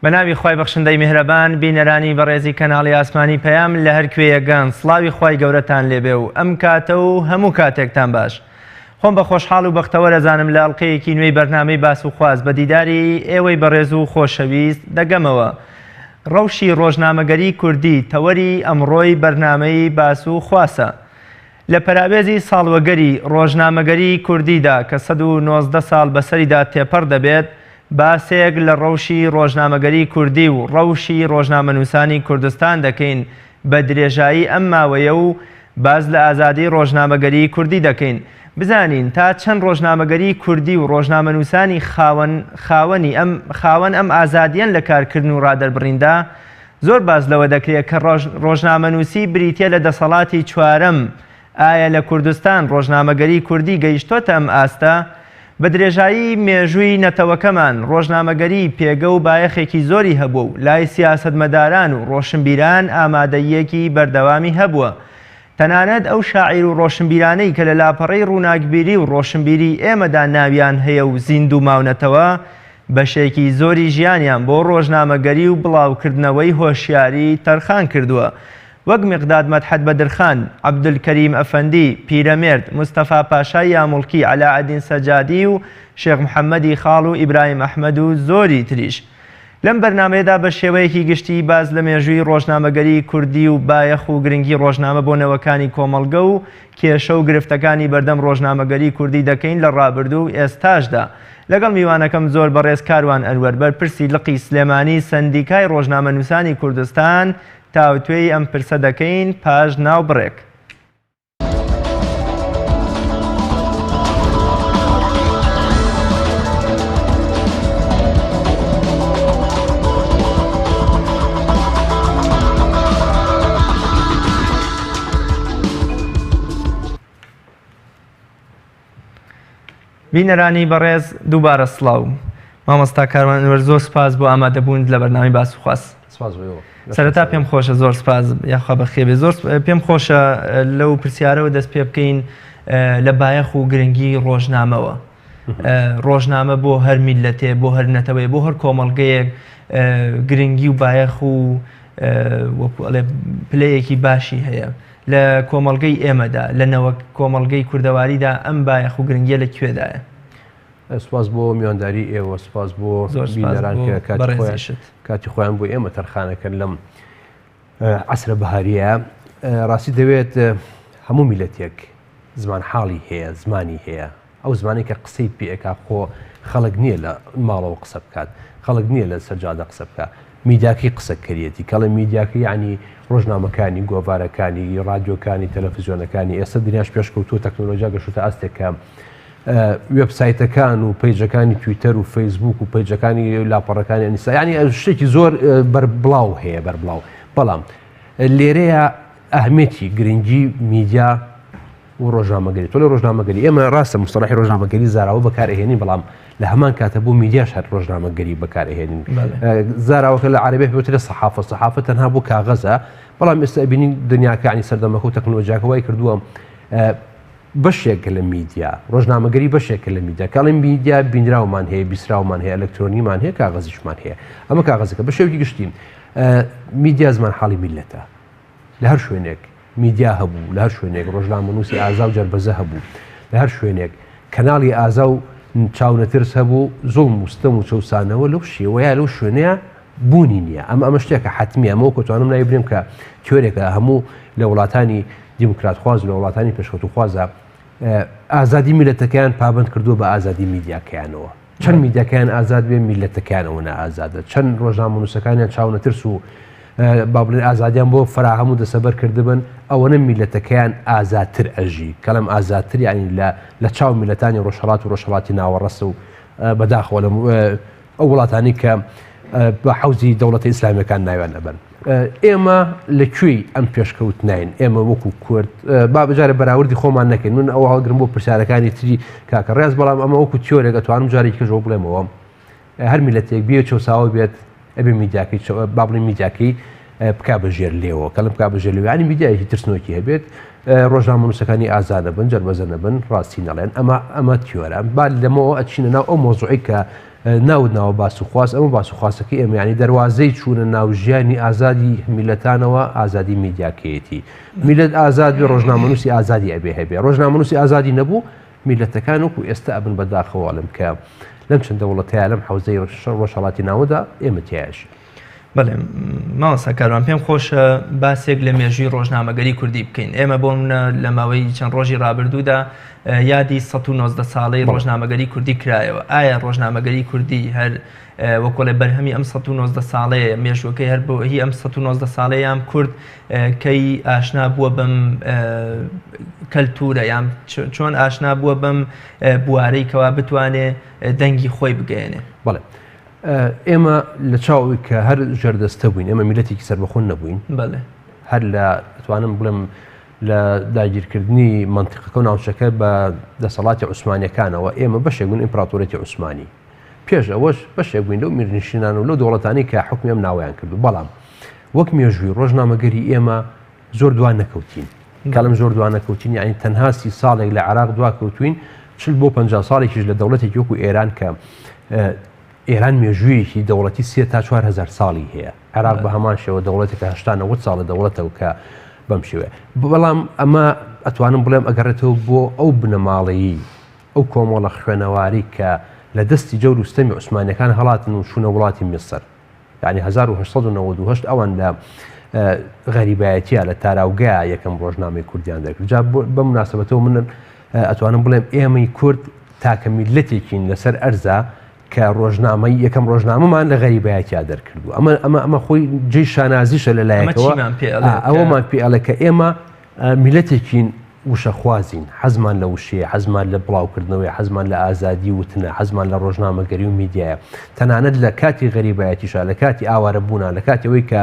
بەناوی خوای بەخشندەی میهرەبان بینەرانی بەڕێزی کەناڵی ئاسمانی پەیام لە هەر کوێیەگەن سڵاوی خوای گەورەتان لێبێ و ئەم کاتە و هەموو کاتێکتان باش. خۆم بە خۆشحاڵ و بەختەوە دەزانم لە ئەڵقەیەکی نوێی بەرنامەی باس و خواز بە دیداری ئێوەی بەڕێز و خۆشەویست دەگەمەوە. ڕەوشی ڕۆژنامەگەری کوردی تەوەری ئەمڕۆی بەرنامەی باس و خواسە. لە پەرابێزی ساڵوەگەری ڕۆژنامەگەری کوردیدا کە 119 ساڵ بەسەریدا تێپەڕ دەبێت، باسێک لە ڕەوشی ڕۆژنامەگەری کوردی و ڕەوشی ڕۆژنامەنووسانی کوردستان دەکەین بە درێژایی ئەم ماوەیە و باز لە ئازادی ڕۆژنامەگەری کوردی دەکەین. بزانین تا چەند ڕۆژنامەگەری کوردی و ڕۆژنامەنووسانی خاوەن ئەم ئازادیان لە کارکردن و ڕادەربڕیندا زۆر باز لەوە دەکرێت کە ڕۆژنامەنووسی بریتیە لە دەسەڵاتی چوارەم. ئایا لە کوردستان ڕۆژنامەگەری کوردی گەیشتۆتە ئەم ئاستە؟ بە درێژایی مێژووی نەتەوەکەمان ڕۆژنامەگەری پێگە و بایەخێکی زۆری هەبووە و لای سیاسەتمەداران و ڕۆشنبیران ئامادەیەکی بەردەوامی هەبووە. تەنانەت ئەو شاعیر و ڕۆشنبیرانەی کە لە لاپەڕەی ڕووناکبیری و ڕۆشنبیری ئێمەدا ناویان هەیە و زیندوو ماونەتەوە، بەشێکی زۆری ژیانیان بۆ ڕۆژنامەگەری و بڵاوکردنەوەی هۆشیاری تەرخان کردووە، وەک میقداد مەدحەت بەدرخان، عەبدولکەریم ئەفەندی پیرەمێرد، مستەفا پاشای یاموڵکی، عەلاعەدین سەجادی و شێخ محەممەدی خاڵ و ئیبراهیم ئەحمەد و زۆری تریش. لەم بەرنامەیەدا بە شێوەیەکی گشتی باز لە مێژووی ڕۆژنامەگەری کوردی و بایەخ و گرنگی ڕۆژنامە بۆ نەوەکانی کۆمەڵگە و کێشە و گرفتەکانی بەردەم ڕۆژنامەگەری کوردی دەکەین لە ڕابردوو و ئێستاشدا. لەگەڵ میوانەکەم زۆر بەڕێز کاروان ئەنوەر بەرپرسی لقی سلێمانی سەندیکای ڕۆژنامەنووسانی کوردستان تاوتوێی ئەم پرسە دەکەین پاش ناو بڕێک. بینەرانی بەڕێز دووبارە سڵاو. مامۆستا کاروان ئەنوەر زۆر سپاس بۆ ئامادەبوون لە بەرنامەی باس و خواست. سەرەتا پێم خۆشە زۆر سپاس یاخوا بەخێبێ زۆر پێم خۆشە لەو پرسیارەوە دەست پێ بکەین لە بایەخ و گرنگی ڕۆژنامەوە. ڕۆژنامە بۆ هەر میلەتێ، بۆ هەر نەتەوەی، بۆ هەر کۆمەڵگەیەک گرنگی و بایەخ و پلەیەکی باشی هەیە. لە کۆمەڵگەی ئێمەدا لە نەوە کۆمەڵگەی کوردەواریدا ئەم بایەخ و گرنگیە لەکوێدایە؟ سپاس بۆ میوانداری ئێوە، سپاس بۆ بینەران کە کاتی خۆیان بۆ ئێمە تەرخانەکەن لەم عەسرە بەهاریە. ڕاستی دەوێت هەموو میلەتێک زمان حاڵی هەیە، زمانی هەیە. ئەو زمانی کە قسەی پێکا خۆ خەڵک نییە لە ماڵەوە قسە بکات، خەڵک نییە لە سەرجادە قسە بکات. میدیاکەی قسەکەریەتی کەڵێ میدیاکە یعنی ڕۆژنامەکانی، گۆڤارەکانی، ڕادیۆکانی، تەلەڤیزیۆنەکانی. ئێستا دنیاش پێشکەوتووە تەکنۆلۆژیا گەشتوتە ئاستێکە وێبسایتەکان و پەیجەکانی تویتەر و فەیسبوک و پەیجەکانی لاپەڕەکانی ئەنیستا، ینی شتێکی زۆر بەربڵاو هەیە بەربڵاو. بەڵام لێرەیە ئەهمێتی گرنگی میدیا و ڕۆژنامەگەری. تۆ لە ڕۆژنامەگەری ئێمە ڕاستە مستەلاحی ڕۆژنامەگەری زاراوە بەکارهێنین، بەڵام لە هەمان کاتە بۆ میدیاش هەر ڕۆژنامەگەری بەکارهێنین. زاراوەکە لە عەرەبی پێوترە سەحافە، سەحافە تەنها بۆ کاغەزە، بەڵام ئێستا بینین دنیاکە ینی سەردەمەکە و تەکنۆلۆژیاکە وای کردووە بەشێکە لە میدیا، ڕۆژنامەگەری بەشێکە لە میدیا. کاڵی میدیا بینراومان هەیە، بیسراومان هەیە، ئەلەکترۆنیمان هەیە، کاغەزیشمان هەیە. ئەمە کاغەزەکە بە شێوکی گشتیم. میدیا زمان حاڵی میلەتە. لە هەر شوێنێک میدیا هەبوو، لە هەر شوێنێک ڕۆژنامەنووسی ئازا و جەربەزە هەبوو، لە هەر شوێنێک کەناڵی ئازا و چاونەترس هەبوو، زۆڵم و ستەم و چەسانەوە لەو شێوەیە لەو شوێنەیە بوونی نییە. ئەمە شتێکە حتمیە. ئەمە کۆتوانم نایبریم کە تیۆرێکە هەموو لە وڵاتانی دیموکراتخواز و لە وڵاتانی پێشکەوتوخوازە ئازادی میلەتەکەیان پابند کردووە بە ئازادی میدیاکەیانەوە. چەند میدیاکەیان ئازاد بێ، میلەتەکەیانەوە نەئازادە. چەند ڕۆژنامەنووسەکانیان چاونەترس و با بڵێن ئازادیان بۆ فراهەم و دەسەبەر کردبن، ئەوەنە میلەتەکەیان ئازادتر ئەژی. کەڵم ئازادتر ینی لە چاو میلەتانی ڕۆژهەڵات و ڕۆژهەڵاتی ناوەڕەست و بەداخەوە ئەو وڵاتانی کە بە حەوزی دەوڵەتە ئیسلامیەکان ناویان ئەبن. ئێمە لەکوێی ئەم پێشکەوت نین؟ ئێمە وەکو کورد با بەجارە بەراوردی خۆمان نەکەین. من ئەو هەڵگرم بۆ پرسیارەکانی تری کاکە ڕێز، بەڵام ئەمە وەکو تیۆرێک ئەتوانم جارێکی کەژەوە بڵێمەوە هەر میلەتێک بێ چەساوە بێت ئەبێ میدیاکەی با بڵێن میدیاکەی بک بەژێر لێەوە، کەڵم بک بەژێر لێوە، ینی میدیایەکی ترسنۆکی هەبێت، ڕۆژنامەنووسەکانی ئازادە بن، جەربەزە نەبن، ڕاستی نەڵێن. ئەمە تیۆرە. با لەمەوە ئەچینە ناو ئەو مۆزوعی کە ناودناوە باس و خواست ئەمە باس و خواستەکە ئێمە ینی دەواازەی چوونە ناو ژیانی ئازادی میلەتانەوە ئازادی میدیاکەیەتی میلەت ئازاد بێ ڕۆژنامەنووسی ئازادی ئەبێ هەبێ ڕۆژنامەنووسی ئازادی نەبوو میلەتەکان وەکو ئێستا ئەبن بەداخەوەڵم کە لەم چەند دەوڵەتەیە لەم حوزەی ڕۆژهەڵاتی ناوەدا ئێمە تایش بەڵێ ماوەسا کاروان پێم خۆشە باسێک لە مێژووی ڕۆژنامەگەری کوردی بکەین ئێمە بۆم لە ماوەی چەند ڕۆژی ڕابردوودا یادی 1990 ساڵەی ڕۆژنامەگەری کوردی کرایەوە ئایا ڕۆژنامەگەری کوردی هەر وەکۆڵێ بەرهەمی ئەم 1990 ساڵەیە مێژوەکەی هەر بۆ هی ئەم 1990 ساڵەیەم کورد کەی ئاشنا بووە بەم کەلتورە یان چۆن ئاشنا بووە بەم بوارەی کەوا بتوانێ دەنگی خۆی بگەێنێ بەڵێ ئێمە لە چاوی کە هەر ژەردەستە بووین ئێمە میلەتێکی سەربەخۆن نەبووین بەڵێ هەر لە ئەتوانم بڵێم لە داگیرکردنی منتیقەکە و ناوچەکە بە دەسەڵاتی عوسمانیەکانەوە ئێمە بەشێک بوون ئیمپراتۆریەتی عوسمانی پێش ئەوەش بەشێک بووین لەو میرنشینان و لەو دەوڵەتانی کە حکمی ئەم ناویان کردو بەڵام وەک مێژووی ڕۆژنامەگەری ئێمە زۆر دوان نەکەوتین کاڵم زۆر دوان نەکەوتین یعنی تەنها 30 ساڵێک لە عێراق دوا کەوتوین 40 بۆ 50 ساڵێکیش لە دەوڵەتێکی وەکو ئێران کە ئێران مێژوویەکی دەوڵەتی 3 تا 4 ساڵی هەیە عێراق بە هەمان شێوە دەوڵەتێکە 80 ساڵە دەوڵەتەوە کە بەم شێوەیە بەڵام ئەمە ئەتوانم بڵێم ئەگەڕێتەوە بۆ ئەو بنەماڵەیی ئەو کۆمەڵە خوێنەواری کە لە دەستی جەور و ستەمی عوسمانیەکان هەڵاتن و چوونە وڵاتی میسر یعنی 1898 ئەوان لە غەریبایەتیە لە تاراوگایە یەکەم ڕۆژنامەی کوردیان دەکرد جا بە مناسبەتەوە من ئەتوانم بڵێم ئێمەی کورد تاکە میلەتێکین لەسەر ئەرزە کە ڕۆژنامەی یەکەم ڕۆژنامەمان لە غەریبایەتیا دەرکردو ئەمە خۆی جێی شانازیشە لەلایەکەوە ئەوەمان پێڵێ کە ئێمە میلەتێکین وشەخوازین حەزمان لە وشەیە حەزمان لە بڵاوکردنەوەی حەزمان لە ئازادی وتنە حەزمان لە ڕۆژنامەگەری و میدیایە تەنانەت لە کاتی غەریبایەتیشە لە کاتی ئاوارە بوونا لە کاتەوەی کە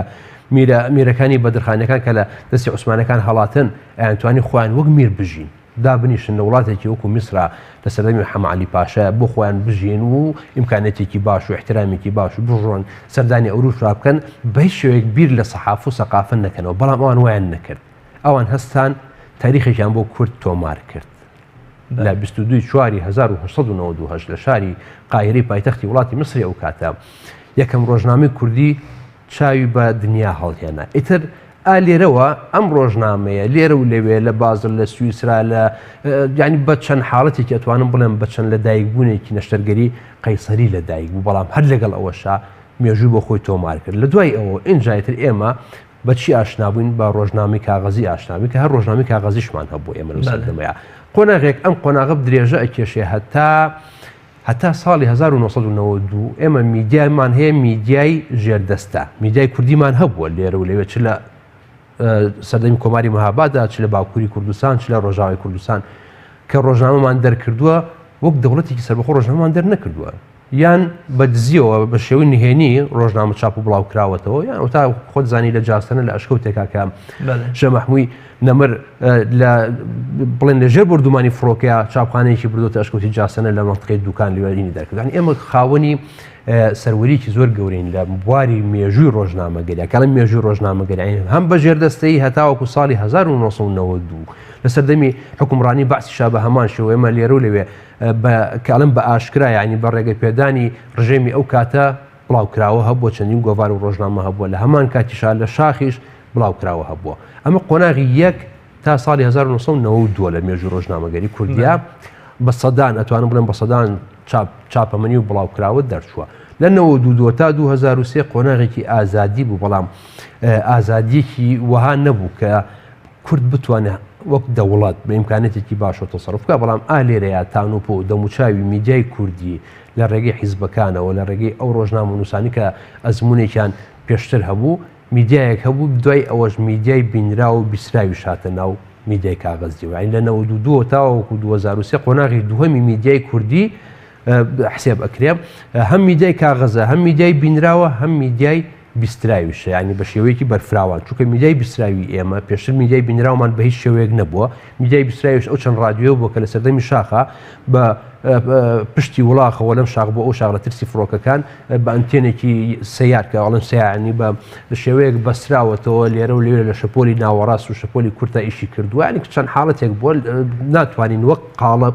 میرەکانی بەدرخانەکان کە لە دەستی عوسمانەکان هەڵاتن ئەیانتوانی خۆیان وەک میر بژین دابنیشن لە وڵاتێکی وەکو میسرا لە سەردەمی حەمە عەلی پاشایە بۆ خۆیان بژین و ئیمکانێتێکی باش و احترامێکی باش و بژۆن سەردانی ئەوروش ڕابکەن بەهیچ شێوەیەک بیر لە سەحاف و سەقافن نەکەنەوە بەڵام ئەوان وایان نەکرد ئەوان هەستان تاریخێکیان بۆ کورد تۆمار کرد لە 22 چواری 1992 لە شاری قاهیرەی پایتەختی وڵاتی میسری ئەو کاتە یەکەم ڕۆژنامەی کوردی چاوی بە دنیا هەڵهێنا ئیتر لێرەوە ئەم ڕۆژنامەیە لێرە و لەوێ لە بازل لە سویسرا لە ینی بە چەند حاڵەتێکی ئەتوانم بڵێم بە چەند لە دایکبوونێکی نەشتەرگەری قەیسەری لە دایک بوو بەڵام هەر لەگەڵ ئەوەشا مێژووی بۆ خۆی تۆمار کرد لە دوای ئەوە ئینجایتر ئێمە بەچی ئاشنابووین بە ڕۆژنامەی کاغەزی ئاشنابووین کە هەر ڕۆژنامەی کاغەزیشمان هەبوو ئێمە لە سەردەمەیە قۆناغێک ئەم قۆناغە درێژە ئەکێشێ هەتا ساڵی 1992 ئێمە میدیایمان هەیە میدیای ژێردەستە میدیای کوردیمان هەبووە لێرە و لەوێ چ لە سەردەمی کۆماری مەهاباددا چ لە باکووری کوردستان چ لە ڕۆژاوای کوردستان کە ڕۆژنامەمان دەرکردووە وەک دەوڵەتێکی سەربەخۆ ڕۆژنامەمان دەرنەکردووە یان بە دزیەوە بە شێوەی نهێنی ڕۆژنامە چاپ و بڵاو کراوەتەوە یان ئەو تا خۆت زانی لە جاستنە لە ئەشکەوتێکا کە شە مەحمووی نەمر لە بڵێن لەژێر بردومانی فڕۆکەیە چاپخانەیەکی بردوتە ئەشکەوتی جاستنە لە مەنتقەی دوکان لێوەرینی دەرکردن ئێمە خاوەنی سەروەریکی زۆر گەورەین لە بواری مێژووی ڕۆژنامەگەری کەڵم مێژووی ڕۆژنامەگەری هەم بە ژێردەستەی هەتاوەکو ساڵی 1992 لە سەردەمی حکومڕانی بەعسیشا بە هەمان شێوە ئێمە لێرە و لەوێ کەڵم بە ئاشکرا ینی بە ڕێگەی پێدانی ڕژێمی ئەو کاتە بڵاوکراوە هەبووە چەندین گۆڤار و ڕۆژنامە هەبووە لە هەمان کاتیشا لە شاخیش بڵاوکراوە هەبووە ئەمە قۆناغی یەک تا ساڵی 1992 لە مێژووی ڕۆژنامەگەری کوردیا بە سەدان ئەتوانم بڵێم بە سەدان چاپەمەنی و بڵاوکراوە دەرچووە لە 92 تا 2003 قۆناغێکی ئازادی بوو بەڵام ئازادیەکی وەها نەبوو کە کورد بتوانێت وەک دەوڵات بە ئیمکانێتێکی باشە تەسەڕوف بکە بەڵام لێرەیە تانوپۆ و دەموچاوی میدیای کوردی لە ڕێگەی حیزبەکانەوە لە ڕێگەی ئەو ڕۆژنامە و نووسانی کە ئەزمونێکیان پێشتر هەبوو میدیایەک هەبوو دوای ئەوەش میدیای بینرا و بیسراوی شاتە ناو میدیای کاغەزی و لە 92 تاوەکو 2003 قۆناغی دووهەمی میدیای کوردی حسێب ئەکرێ هەم میدیای کاغەزە هەم میدیای بینراوە هەم میدیای بیستراویشە ینی بە شێوەیەکی بەرفراوان چونکە میدیای بیستراوی ئێمە پێشتر میدیای بینراومان بە هیچ شێوەیەک نەبووە میدیای بیستراویش ئەو چەند ڕادیۆ بووە کە لە سەردەمی شاخە بە پشتی وڵاخەوە لەم شاخ بۆ ئەو شاخ لە ترسی فڕۆکەکان بە ئەنتێنێکی سەیار کە ئەڵەن سەیانی بە شێوەیەک بەستراوەتەوە لێرە و لێرە لە شەپۆلی ناوەڕاست و شەپۆلی کورتە ئیشی کردووە ینی چەند حاڵەتێک بووە ناتوانین وەک قاڵب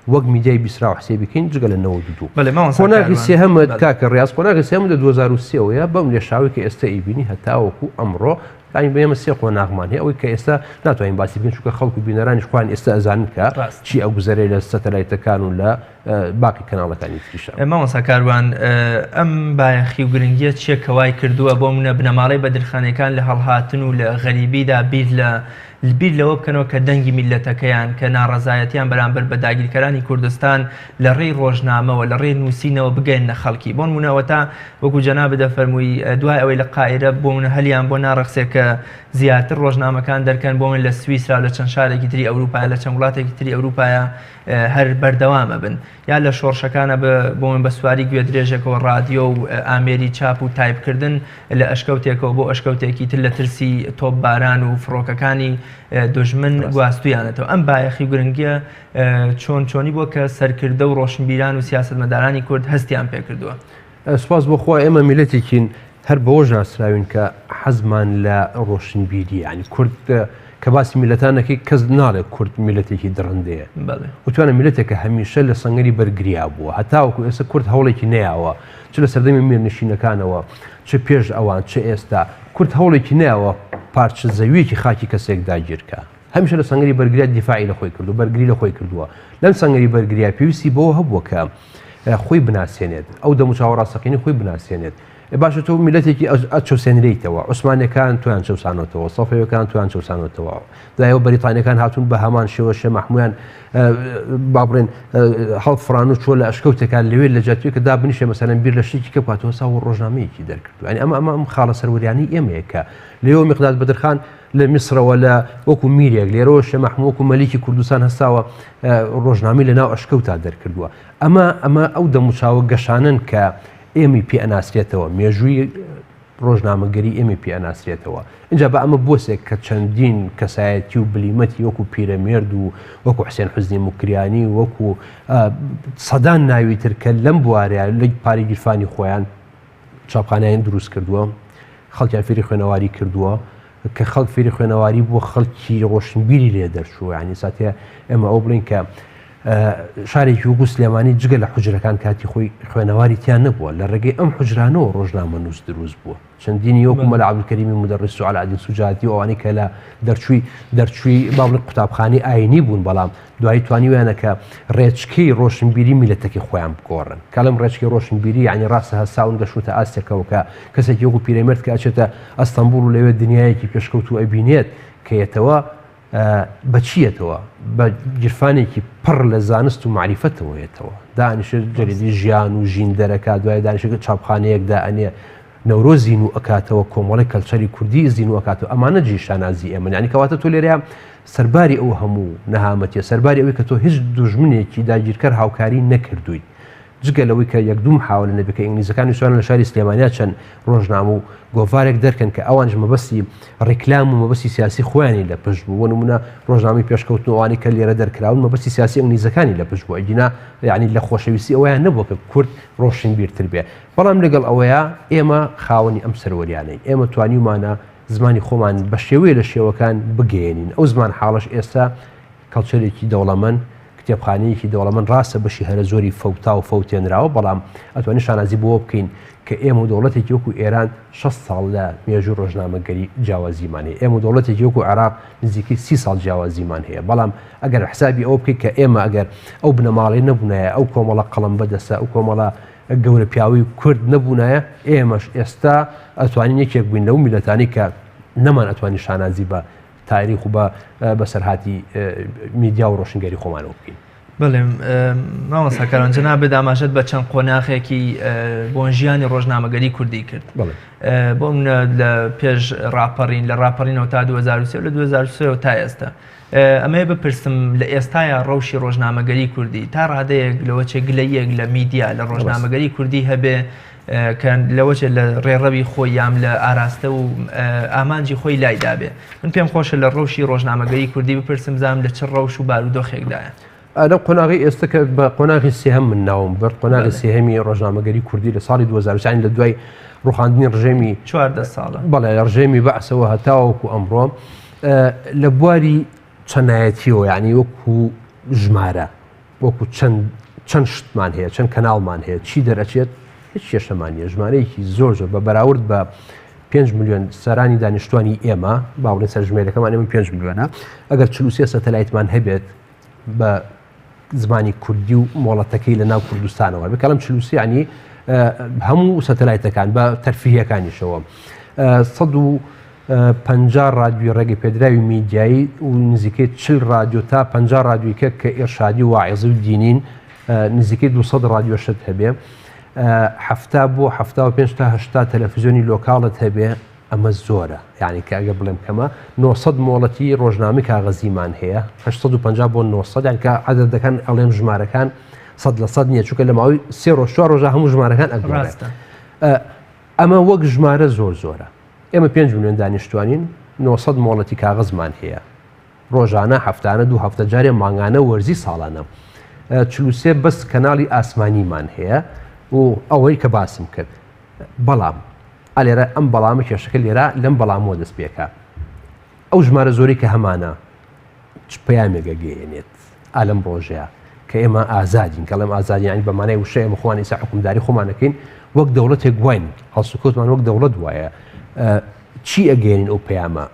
وەک میدیای بیسرا و حسێ بکەین جگە لە 92 قۆناغی قۆناغی سێهەمت کاکە ڕاست قۆناغی سێهەم لە 2023ەوە بەم لێ شاوی کە ئێستا ئیبینی هەتاوەکو ئەمڕۆ ینی بەێمە سێ قۆناغمان هەیە ئەوەی کە ئێستا ناتوانین باسی بین چونکە خەڵکو بینەرانی خوان ئێستا ئەزانن کە چی ئەو گوزەرەی لە سەتەلایتەکان و لە باقی کەناڵەکانی تریشە. مامۆستا کاروان ئەم بایەخی و گرنگیە چیە کەوای کردووە بۆ منە بنەماڵەی بەدرخانەکان لە هەڵهاتن و لە غەریبیدا بیر لەوە بکەنەوە کە دەنگی میلەتەکەیان کە ناڕەزایەتیان بەرامبەر بە داگیرکەرانی کوردستان لە ڕێی ڕۆژنامەوە لە ڕێی نووسینەوە بگەینە خەڵکی بۆ نمونەوە تا وەکو جەناب دەفەرمووی دوای ئەوەی لە قائرە بۆ منە هەلیان بۆ ناڕەخسێ کە زیاتر ڕۆژنامەکان دەرکەن بۆ من لە سویسرا لە چەند شارێکی تری ئەوروپا لە چەند وڵاتێکی تری ئەوروپایە هەر بەردەوامە بن یا لە شۆڕشەکانە بۆ من بە سواری گوێ درێژێکەوە ڕادیۆ و ئامێری چاپ و تایپکردن لە ئەشکەوتێکەوە بۆ ئەشکەوتێکی تر لە ترسی تۆپ باران و فڕۆکەکانی دژمن گواستویانێتەوە ئەم بایەخی گرنگیە چۆنی بۆ کە سەرکردە و ڕۆشنبیران و سیاسەتمەدارانی کورد هەستیان پێکردووە. سپاس بۆخوا ئێمە میلەتێکین هەر بەوە ژاسراوین کە حەزمان لە ڕۆشنبیری ینی کورد کە باسی میلەتانەکەی کەس ناڵێت کورد میلەتێکی درڕندەیە وتوانە میلەتێکە هەمیشە لە سەنگەری بەرگریا بووە هەتاوەکو ئێستا کورد هەوڵێکی نەیاوە چ لە سەردەمی مێرنشینەکانەوە چ پێش ئەوان چ ئێستا کورد هەوڵێکی نەیاوە پارچە زەویەکی خاکی کەسێک داگیرکە هەمیشە لە سەنگەری بەرگریا دیفاعی لە خۆی کردو بەرگری لە خۆی کردووە لەم سەنگەری بەرگریا پێویستی بەوە هەبووە کە خۆی بناسیێنێت ئەو دەموچاوەڕاستەقینی خۆی بناسیێنێت باشە تۆ میلەتێکی ئەچۆسێنرێتەوە عوسمانەکان تویان چەسانەوەتەوە سەفەوەکان تویان چەسانەوەتەوە دوایەوە بەریتانیەکان هاتوون بە هەمان شێوەشە مەحمویان با بڕێن هەڵ فران و چۆ لە ئەشکەوتەکان لەوێ لە جاتوی کە دابنیشە مەسەلەن بیر لە شتێکی کە پاتەوە ساوە ڕۆژنامەیەکی دەرکردو ینی ئەم خاڵە سەروەریانی ئێمەیە کە لێەوە میقداد بەدرخان لە میسرەوە لە وەکو میرێک لێرەوە شە مەحمووەکو مەلیکی کوردستان هەستاوە ڕۆژنامی لە ناو ئەشکەوتا دەرکردووە ئەمە ئەو دەموچاوە گەشانن کە ئێمە پێ ئەناسرێتەوە مێژووی ڕۆژنامەگەری ئێمە پێ ئەناسرێتەوە اینجا بە ئەمە بۆسێک کە چەندین کەسایەتی و بلیمەتی وەکو پیرەمێرد و وەکو حسێن حوزنی موکریانی وەکو سەدان ناوی تر کە لەم بوارەیە لە پاری گیرفانی خۆیان چاپخانەیان دروست کردووە خەڵکیان فێری خوێنەواری کردووە کە خەڵک فێری خوێنەواری بۆ خەڵکی ڕۆشنبیری لێ دەرچووە ینی ساتێ ئێمە ئەو بڵین کە شارێکی وەکو سلێمانی جگە لە حوجرەکان کاتی خۆی خوێنەواری تیان نەبووە لە ڕێگەی ئەم حوجرانەوە ڕۆژنامە نووس دروست بووە چەندینی وەکو مەلا عەبدولکەریمی مدەڕیس و عەلاءالدین سوجاتی و ئەوانەی کە لە دەرچووی با بڵێن قوتابخانەی ئاینی بوون بەڵام دوایی توانیویانە کە ڕێچکەی ڕۆشنبیری میلەتەکەی خۆیان بگۆڕن کە لەم ڕێچکەی ڕۆشنبیری یعنی ڕاستە هەساون دەشوتە ئاستێکەوە کە کەسێکی وەکو پیرەمێرد کە ئەچێتە ئەستەمبوڵ و لەوێ دنیایەکی پێشکەوت و ئەبینێت کە یەتەوە بەچیەتەوە بە گیرفانێکی پڕ لە زانست و معریفەتەوەیەتەوە دانیشە جەریدی ژیان و ژین دەرەکات دوای دانیشەکە چاپخانەیەکدا ئەنێ نەورۆ زین و ئەکاتەوە کۆمەڵی کەلچەری کوردی زین و ئەکاتەوە ئەمانە جیشانازی ئێمە ینی کەواتە تۆ لێرەیە سەرباری ئەو هەموو نەهامەتیە سەرباری ئەوەی کە تۆ هیچ دوژمنێکی داگیرکەر هاوکاری نەکردووی جگە لەوەی کە یەکدوم حاولە نەبکە ئینگلیزەکانی سویان لە شاری سلێمانیا چەند ڕۆژنامە و گۆڤارێک دەرکەن کە ئەوانش مەبەستی ڕیکلام و مەبەستی سیاسی خۆیانی لە پشت بوو نمونە ڕۆژنامی پێشکەوتنەوەوانی کە لێرە دەرکراون مەبەستی سیاسی ئینگلیزەکانی لە پشت بوو ئەگینا یعنی لە خۆشەویستی ئەویان نەبووە کە کورد ڕۆشنبیرتر بێ بەڵام لەگەڵ ئەوەیە ئێمە خاوەنی ئەم سەروەریانەی ئێمە توانیمانە زمانی خۆمان بە شێوەیە لە شێوەکان بگەێنین ئەو زمان حاڵش ئێستا کەڵچەرێکی دەوڵەمەند کتێبخانەیەکی دەوڵەمەند ڕاستە بەشی هەرە زۆری فەوتا و فەوتێنراوە بەڵام ئەتوانین شانازی بۆ بکەین کە ئێمە و دەوڵەتێکی وەکو ئێران 6 ساڵ لە مێژوو ڕۆژنامەگەری جیاوازیمان هەیە ئێمە و دەوڵەتێکی وەکو عێراق نزیکی 30 ساڵ جیاوازیمان هەیە بەڵام ئەگەر حسابی ئەو بکەیت کە ئێمە ئەگەر ئەو بنەماڵی نەبوونایە ئەو کۆمەڵە قەڵەم بەدەسە ئەو کۆمەڵە گەورە پیاوی کورد نەبوونایە ئێمەش ئێستا ئەتوانین یەکێک بووین لەو میلەتانی کە نەمان ئەتوانی شانازی بە تاریخ و بە سەرهاتی میدیا و ڕۆشنگەری خۆمانەوە بکەین. بڵێ مامۆستاکاران جەناب داماژەت بە چەند قۆناغێکی بۆ ژیانی ڕۆژنامەگەری کوردی کرد بۆ منە لە پێش ڕاپەڕین لە ڕاپەڕینەوە تا 2023 لە 2023 تا ئێستا ئەمەیە بپرسم لە ئێستاە ڕەوشی ڕۆژنامەگەری کوردی تا ڕادەیەک لەوە چێ گلەیەک لە میدیا لە ڕۆژنامەگەری کوردی هەبێ کە لەوەچێ لە ڕێڕەوی خۆی یام لە ئاراستە و ئامانجی خۆی لایدابێ من پێم خۆشە لە ڕەوشی ڕۆژنامەگەری کوردی بپرسم زانم لە چ ڕەوش و بارودۆخێکدایە لەم قۆناغی ئێستا کە بە قۆناغی سێهەم من ناوم بەر قۆناغی سێهەمی ڕۆژنامەگەری کوردی لە ساڵی 2020 لە دوای ڕوخاندنی ڕژێمی 14 ساڵە بەڵێ ڕژێمی بەعسەوە هەتاوەکو ئەمڕۆ لە بواری چەنایەتیەوە یعنی وەکو ژمارە وەکو چەند شتمان هەیە چەند کەناڵمان هەیە چی دەرەچێت هیچ کێشەمانیە ژمارەیەکی زۆر بە بەراورد بە 5 میلیۆن سەرانی دانیشتوانی ئێمە باوەڕێن سەر ژمێرەکەمان ئێمە 5 میلیۆنە ئەگەر 43 سەتەلایتمان هەبێت بە زمانی کوردی و مۆڵەتەکەی لە ناو کوردستانەوە بکەڵم 43 ینی هەموو سەتەلایتەکان بە تەرفیهەکانیشەوە 150 رادیۆ ڕێگەی پێدراوی میدیایی و نزیکەی 40 رادیۆ تا 50 رادیۆیکە کە ئێرشادی و واعظ و دینین نزیکەی 200 رادیۆ شت هەبێ 70 بۆ 75 تا 80 تەلەڤیزیۆنی لۆکاڵت هەبێ ئەمە زۆرە یعنی کە ئەگە بڵێم کەمە 900 مۆڵەتی ڕۆژنامەی کاغەزیمان هەیە 850 بۆ 900 یان کە عەدەدەکان ئەڵێم ژمارەکان 100% نییە چونکە لە ماوەی 3 ڕۆژ 4 ڕۆژە هەموو ژمارەکان ئەگەڕێت ئەمە وەک ژمارە زۆرە ئێمە 5 میلیۆن دانیشتوانین 900 مۆڵەتی کاغەزمان هەیە ڕۆژانە هەفتانە دوو هەفتە جارێ مانگانە وەرزی ساڵانە 43 بەس کەناڵی ئاسمانیمان هەیە و ئەوەی کە باسم کرد بەڵام ئەلێرە ئەم بەڵامە کێشەکە لێرە لەم بەڵامەوە دەست پێکە ئەو ژمارە زۆری کە هەمانە پەیامێکە گەیەنێت ئالەم ڕۆژەیە کە ئێمە ئازادین کەڵێم ئازادیانی بەمانای وشە ئێمە خۆوانی ئێستا حکومداری خۆمانەکەین وەک دەوڵەتێک گوین هەڵسوکەوتمان وەک دەوڵەت وایە چی ئەگەێنین ئەو پەیامە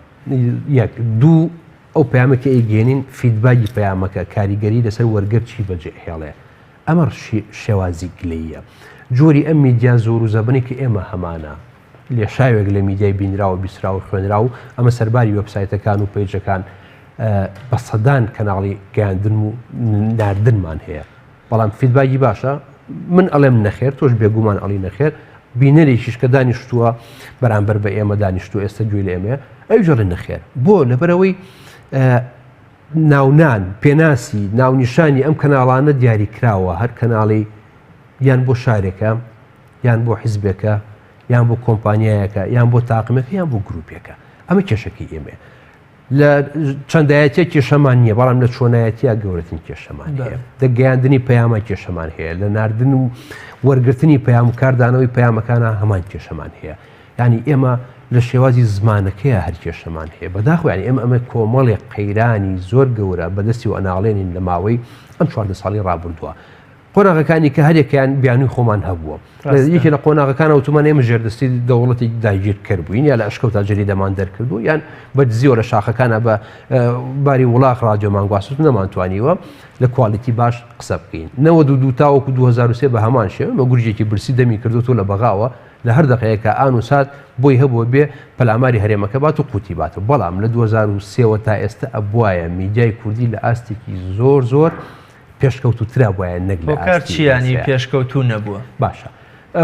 یەک دوو ئەو پەیامەکە ئەیگەێنین فیدباکی پەیامەکە کاریگەری لەسەر وەرگەر چی بەجێ هێڵێ ئەمە شێوازی گلەیە جۆری ئەم میدیا زۆر و زەبنی کە ئێمە هەمانە لێ شاوێک لە میدیای بینراوە بیسراوە خوێنرا و ئەمە سەرباری وێبسایتەکان و پێیجەکان بە سەدان کەناڵی گەیاندن و ناردنمان هەیە بەڵام فیدباکی باشە من ئەڵێم نەخێر تۆش بێگومان ئەڵی نەخێر بینەرێکیش کە دانیشتووە بەرامبەر بە ئێمە دانیشتووە ئێستا گوێ لە ئێمە ئەو جۆڵی نەخێر بۆ لەبەرەوەی ناونان پێناسی ناونیشانی ئەم کەناڵانە دیاری کراوە هەر کەناڵی یان بۆ شارێکە یان بۆ حیزبێکە یان بۆ کۆمپانیایەکە یان بۆ تاقمێکە یان بۆ گروپێکە ئەمە کێشەکەی ئێمە لە چەندایەتە کێشەمان نییە بەڵام لە چۆنایەتیا گەورەترین کێشەمان هەیە دەگەیاندنی پەیامە کێشەمان هەیە لە ناردن و وەرگرتنی پەیام و کاردانەوەی پەیامەکانە هەمان کێشەمان هەیە ینی ئێمە لە شێوازی زمانەکەیە هەر کێشەمان هەیە بەداخۆ ینی ئەمە کۆمەڵێک قەیرانی زۆر گەورە بەدەستی و ئەناڵێنین لە ماوەی ئەم 4 ساڵی ڕابردووە قۆناغەکانی کە هەرێکیان بیانووی خۆمان هەبووە یەکی لە قۆناغەکان ئۆتومان ئێمە ژێردەستی دەوڵەتی داگیر کردبووین یا لە ئەشکەوتا جەریدەمان دەرکردو یان بە دزیەوە لە شاخەکانە بە باری وڵاق ڕادیۆمان گواستوت نەمانتوانیوە لە کوالیتی باش قسە بکەین 92 تاوەکو 2023 بە هەمان شێوە مە گورجێکی برسی دەمی کردوتۆ لە بەغاوە لە هەر دقەیەکە ئان و سات بۆی هەبووە بێ پەلاماری هەرێمەکە بات و قوتی باتە بەڵام لە 2023 تا ئێستا ئەبوایە میدیای کوردی لە ئاستێکی زۆر پێشکەوتوترا بواە نەک لە هۆکار چیانی پێشکەوتو نەبووە باشە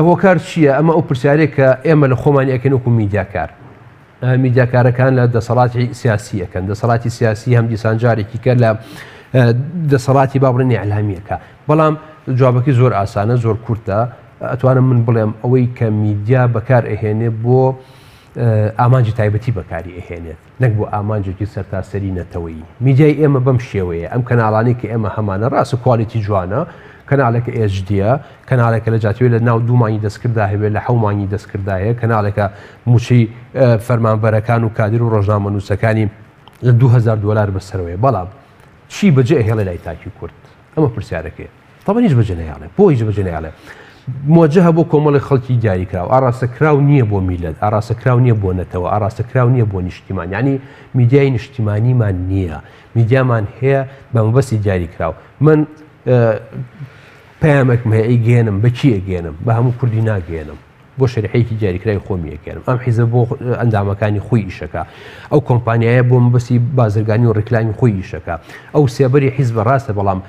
هۆکار چییە ئەمە ئەو پرسیارێک کە ئێمە لە خۆمانی ئەکەن وەکو میدیاکار میدیاکارەکان لە دەسەڵاتی سیاسی ئەەکەن دەسەڵاتی سیاسی هەم دیسانجارێکی کە لە دەسەڵاتی بابڕێنی ئەلهامیەکە بەڵام جوابەکەی زۆر ئاسانە زۆر کورتە ئەتوانم من بڵێم ئەوەی کە میدیا بەکار ئەهێنێ بۆ ئامانجی تایبەتی بەکاری ئەهێنێت نەک بۆ ئامانجێکی سەرتاسەری نەتەوەیی میدیای ئێمە بەم شێوەیە ئەم کەناڵانی کە ئێمە هەمانە ڕاستە کوالیتی جوانە کەناڵێکە HDە کەناڵێکە لە جاتوێ لە ناو دوومانی دەستکردا هەبێت لە حومانی دەستکردایە کەناڵێکە موچەی فەرمانبەرەکان و کادر و ڕۆژنامە نووسەکانی لە $2000 بەسەرەوەی بەڵام چی بەجێ هێڵێ لای تاکی کورد ئەمە پرسیارەکەی تەبەن هیچ بەجێ نەهێڵێ بۆ هیچ بەجێ نەهێڵێ موجهە بۆ کۆمەڵی خەڵکی دیاریکراوە ئاراستەکراو نییە بۆ میلەت ئاراستەکراو نییە بۆ نەتەوە ئاراستەکراو نییە بۆ نیشتیمان ینی میدیای نیشتیمانیمان نییە میدیامان هەیە بە مەبەستی دیاریکراو من پەیامێکم هەیە ئەیگەێنم بە چی ئەگەێنم بە هەموو کوردی ناگەێنم بۆ شەریحەیەکی دیاریکراوی خۆمی ئەگەێنم ئەم حیزە بۆ ئەندامەکانی خۆی ئیشەکە ئەو کۆمپانیایە بۆ مەبەستی بازرگانی و ڕێکلامی خۆی ئیشەکە ئەو سێبەری حیزب ڕاستە بەڵام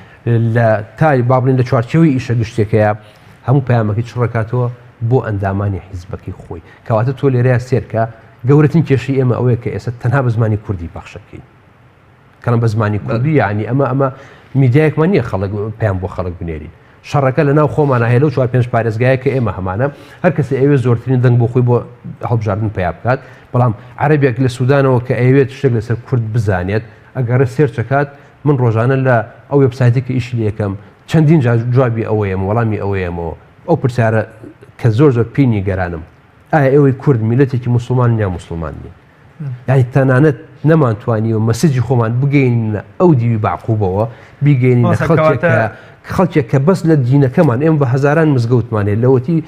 لە تای بابڵین لە چوارچێوەی ئیشە گشتێکەیە هەموو پەیامەکەی چڕکاتەوە بۆ ئەندامانی حیزبەکەی خۆی کەواتە تۆ لێرەیە سێرکە گەورەترین کێشی ئێمە ئەوەیە کە ئێستا تەنها بە زمانی کوردی بەخشەکەین کەڵم بە زمانی کوردی یعنی ئەمە میدیایەکمان نییە خەڵک پێیان بۆ خەڵک بنێرین شەڕەکە لە ناو خۆمانە هەیە لەو 4-5 پارێزگایە کە ئێمە هەمانە هەر کەسێ ئەوێ زۆرترین دەنگ بۆ خۆی بۆ هەڵبژاردن پیا بکات بەڵام عەرەبێک لە سوودانەوە کە ئەوێت شتێک لەسەر کورد بزانێت ئەگەرە سێرچەکات من ڕۆژانە لە ئەو وێبسایتێکە ئیشی لێ یەکەم چەندین جوابی ئەوەیەم وەڵامی ئەوەیەمەوە ئەو پرسیارە کە زۆر پینی گەرانم ئایا ئەوەی کورد میلەتێکی موسڵمان یا موسڵمان نیە یعنی تەنانەت نەمانتوانیوە مەسیجی خۆمان بگەینە ئەو دیوی باعقوبەوە بیگەینە خەڵکێکە خەڵکێک کە بەس لە دینەکەمان ئێمە بە هەزاران مزگەوتمانێت لەوەتی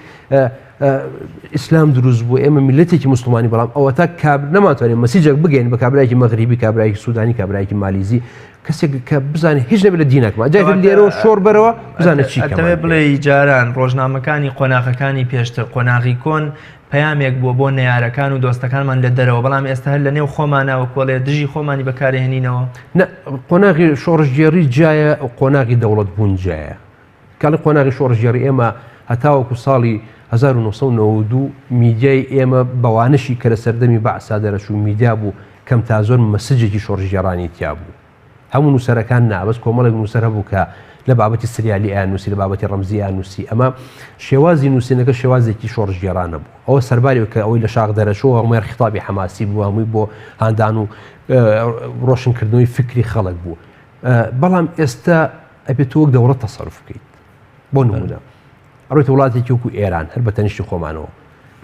ئیسلام دروست بوو ئێمە میلەتێکی مسلمانی بەڵام ئەوە تا نەماتوانێت مەسیجێک بگەین بە کابرایکی مەغریبی کابرایکی سوودانی کابرایکی مالیزی کەسێک کە بزانێت هیچ نەبێت لە دینەکەمان جای لێرەوە شۆڕ بەرەوە بزانێت چی ئەتەوێ بڵێ جاران ڕۆژنامەکانی قۆناغەکانی پێشتر قۆناغی کۆن پەیامێک بووە بۆ نەیارەکان و دۆستەکانمان لە دەرەوە بەڵام ئێستا هەر لە نێو خۆمانەوە کۆڵێ دژی خۆمانی بەکارهێنینەوە قۆناغی شۆڕژگێڕی جایە قۆناغی دەوڵەت بوون جایە کاڵی قۆناغی شۆڕژگێڕی ئێمە هەتاوەکو ساڵی 1992 میدیای ئێمە بەوانشی کە لە سەردەمی بەعسا دەرەچوو میدیا بوو کەم تا زۆر مەسجێکی شۆڕژگێڕانی تیا بوو هەموو نووسەرەکان نابەست کۆمەڵێک نووسەر هەبوو کە لە بابەتی سریالی ئانووسی لە بابەتی ڕەمزی ئانووسی ئەمە شێوازی نووسینەکە شێوازێکی شۆڕژگێڕانە بوو ئەوە سەرباری کە ئەوەی لە شاخ دەرەچوە هەمووی خیتابی حەماسی بوو هەمووی بۆ هاندان و ڕۆشنکردنەوەی فکری خەڵک بوو بەڵام ئێستا ئەبێت وەک دەوڵەت تەسەڕف بکەیت بۆ نمونە ئەڕۆیتە وڵاتێکی وەکو ئێران هەر بە تەنیشتی خۆمانەوە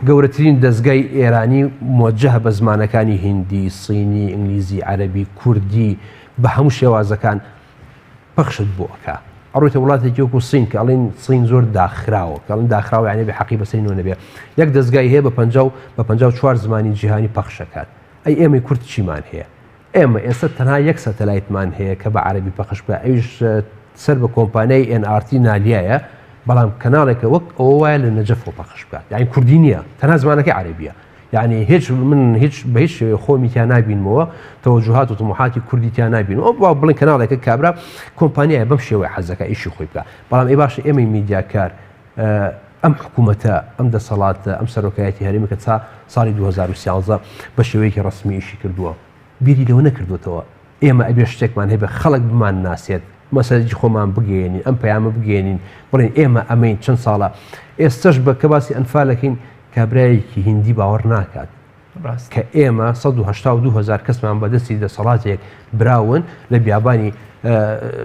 گەورەترین دەستگای ئێرانی موجه بە زمانەکانی هیندی سینی ئینگلیزی عەرەبی کوردی بە هەموو شێوازەکان پەخشت بۆ ئەکا ئەڕۆیتە وڵاتێکی وەکو سین کە ئەڵێن سین زۆر داخراوە کەڵن داخراوە یانێ بە حەقی بەسەری نوێ نەبێ یەک دەستگای هەیە بە 54 زمانی جیهانی پەخشەکات ئەی ئێمەی کورد چیمان هەیە ئێمە ئێستا تەنها یەک سەتەلایتمان هەیە کە بە عەرەبی پەخش بە ئەویش سەر بە کۆمپانیای NRT نالیایە بەڵام کەناڵێکە وەک ئەوە وایە لە نەجەفەوە پەخش بکات یعنی کوردی نییە تەنها زمانەکەی عەرەبیە یعنی من بە هیچ خۆمی تیا نابینمەوە تەوەجوهات و طموحاتی کوردی تیا نابینەوە ئەو بڵێن کەناڵێکە کابرا کۆمپانیایە بەم شێوەیە حەزەکە ئیشی خۆی بکات بەڵام ئێ باشە ئێمەی میدیاکار ئەم حکوومەتە ئەم دەسەڵاتە ئەم سەرۆکایەتی هەرێمە کە ساڵی 2013 بە شێوەیەکی ڕسمی ئیشی کردووە بیری لەوە نەکردوێتەوە ئێمە ئەبێ شتێکمان هەیە بە خەڵک بمان ناسێت مەسەجی خۆمان بگەێنین ئەم پەیامە بگەێنین بڵێن ئێمە ئەمەین چەند ساڵە ئێستش بە کە باسی ئەنفالەکەین کابرایەکی هیندی باوەڕ ناکات کە ئێمە 1970 کەسمان بەدەستی دەسەڵاتێک براون لە بیابانی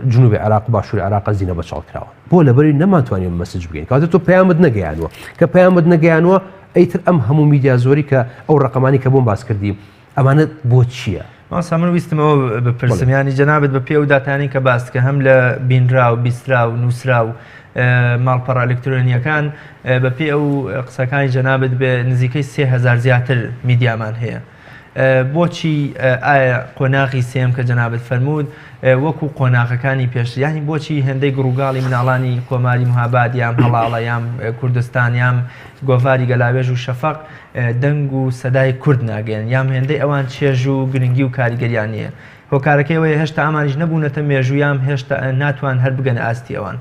جنوبی عێراق و باشووری عێراق زینە بەچاڵکراوە بۆ لەبەری نەماتوانین مەسج بگەین کاتە تۆ پەیامت نەگەیانوە کە پەیامت نەگەیانوە ئەیتر ئەم هەموو میدیا زۆری کە ئەو ڕقەمانی کە بۆم باس کردی ئەمانە بۆ چییە؟ سامن ویستمەوە بپرسمیانی جەنابەت بە پێ و داتانی کە باس کە هەم لە بینرا و بیسترا و نووسرا و ماڵپەڕ ئەلکترۆنیەکان بە پێ ئەو قسەکانی جەنابەت بێ نزیکەی 3000 زیاتر میدیامان هەیە بۆچی ئایا قۆناغی سێم کە جەنابەت فەرموود وەکو قۆناغەکانی پێشتر یانی بۆچی هەندەی گڕووگاڵی مناڵانی کۆماری مهاباد یام هەڵاڵە یام کوردستان یام گۆڤاری گەلاوێژ و شەفەق دەنگ و سەدای کورد ناگەن یام هێندەی ئەوان چێژ و گرنگی و کاریگەریان نییە هۆکارەکەیەوەی هێشتا ئامانیش نەبوونەتە مێژوو یام هێشتا ناتوان هەر بگەن ئاستی ئەوان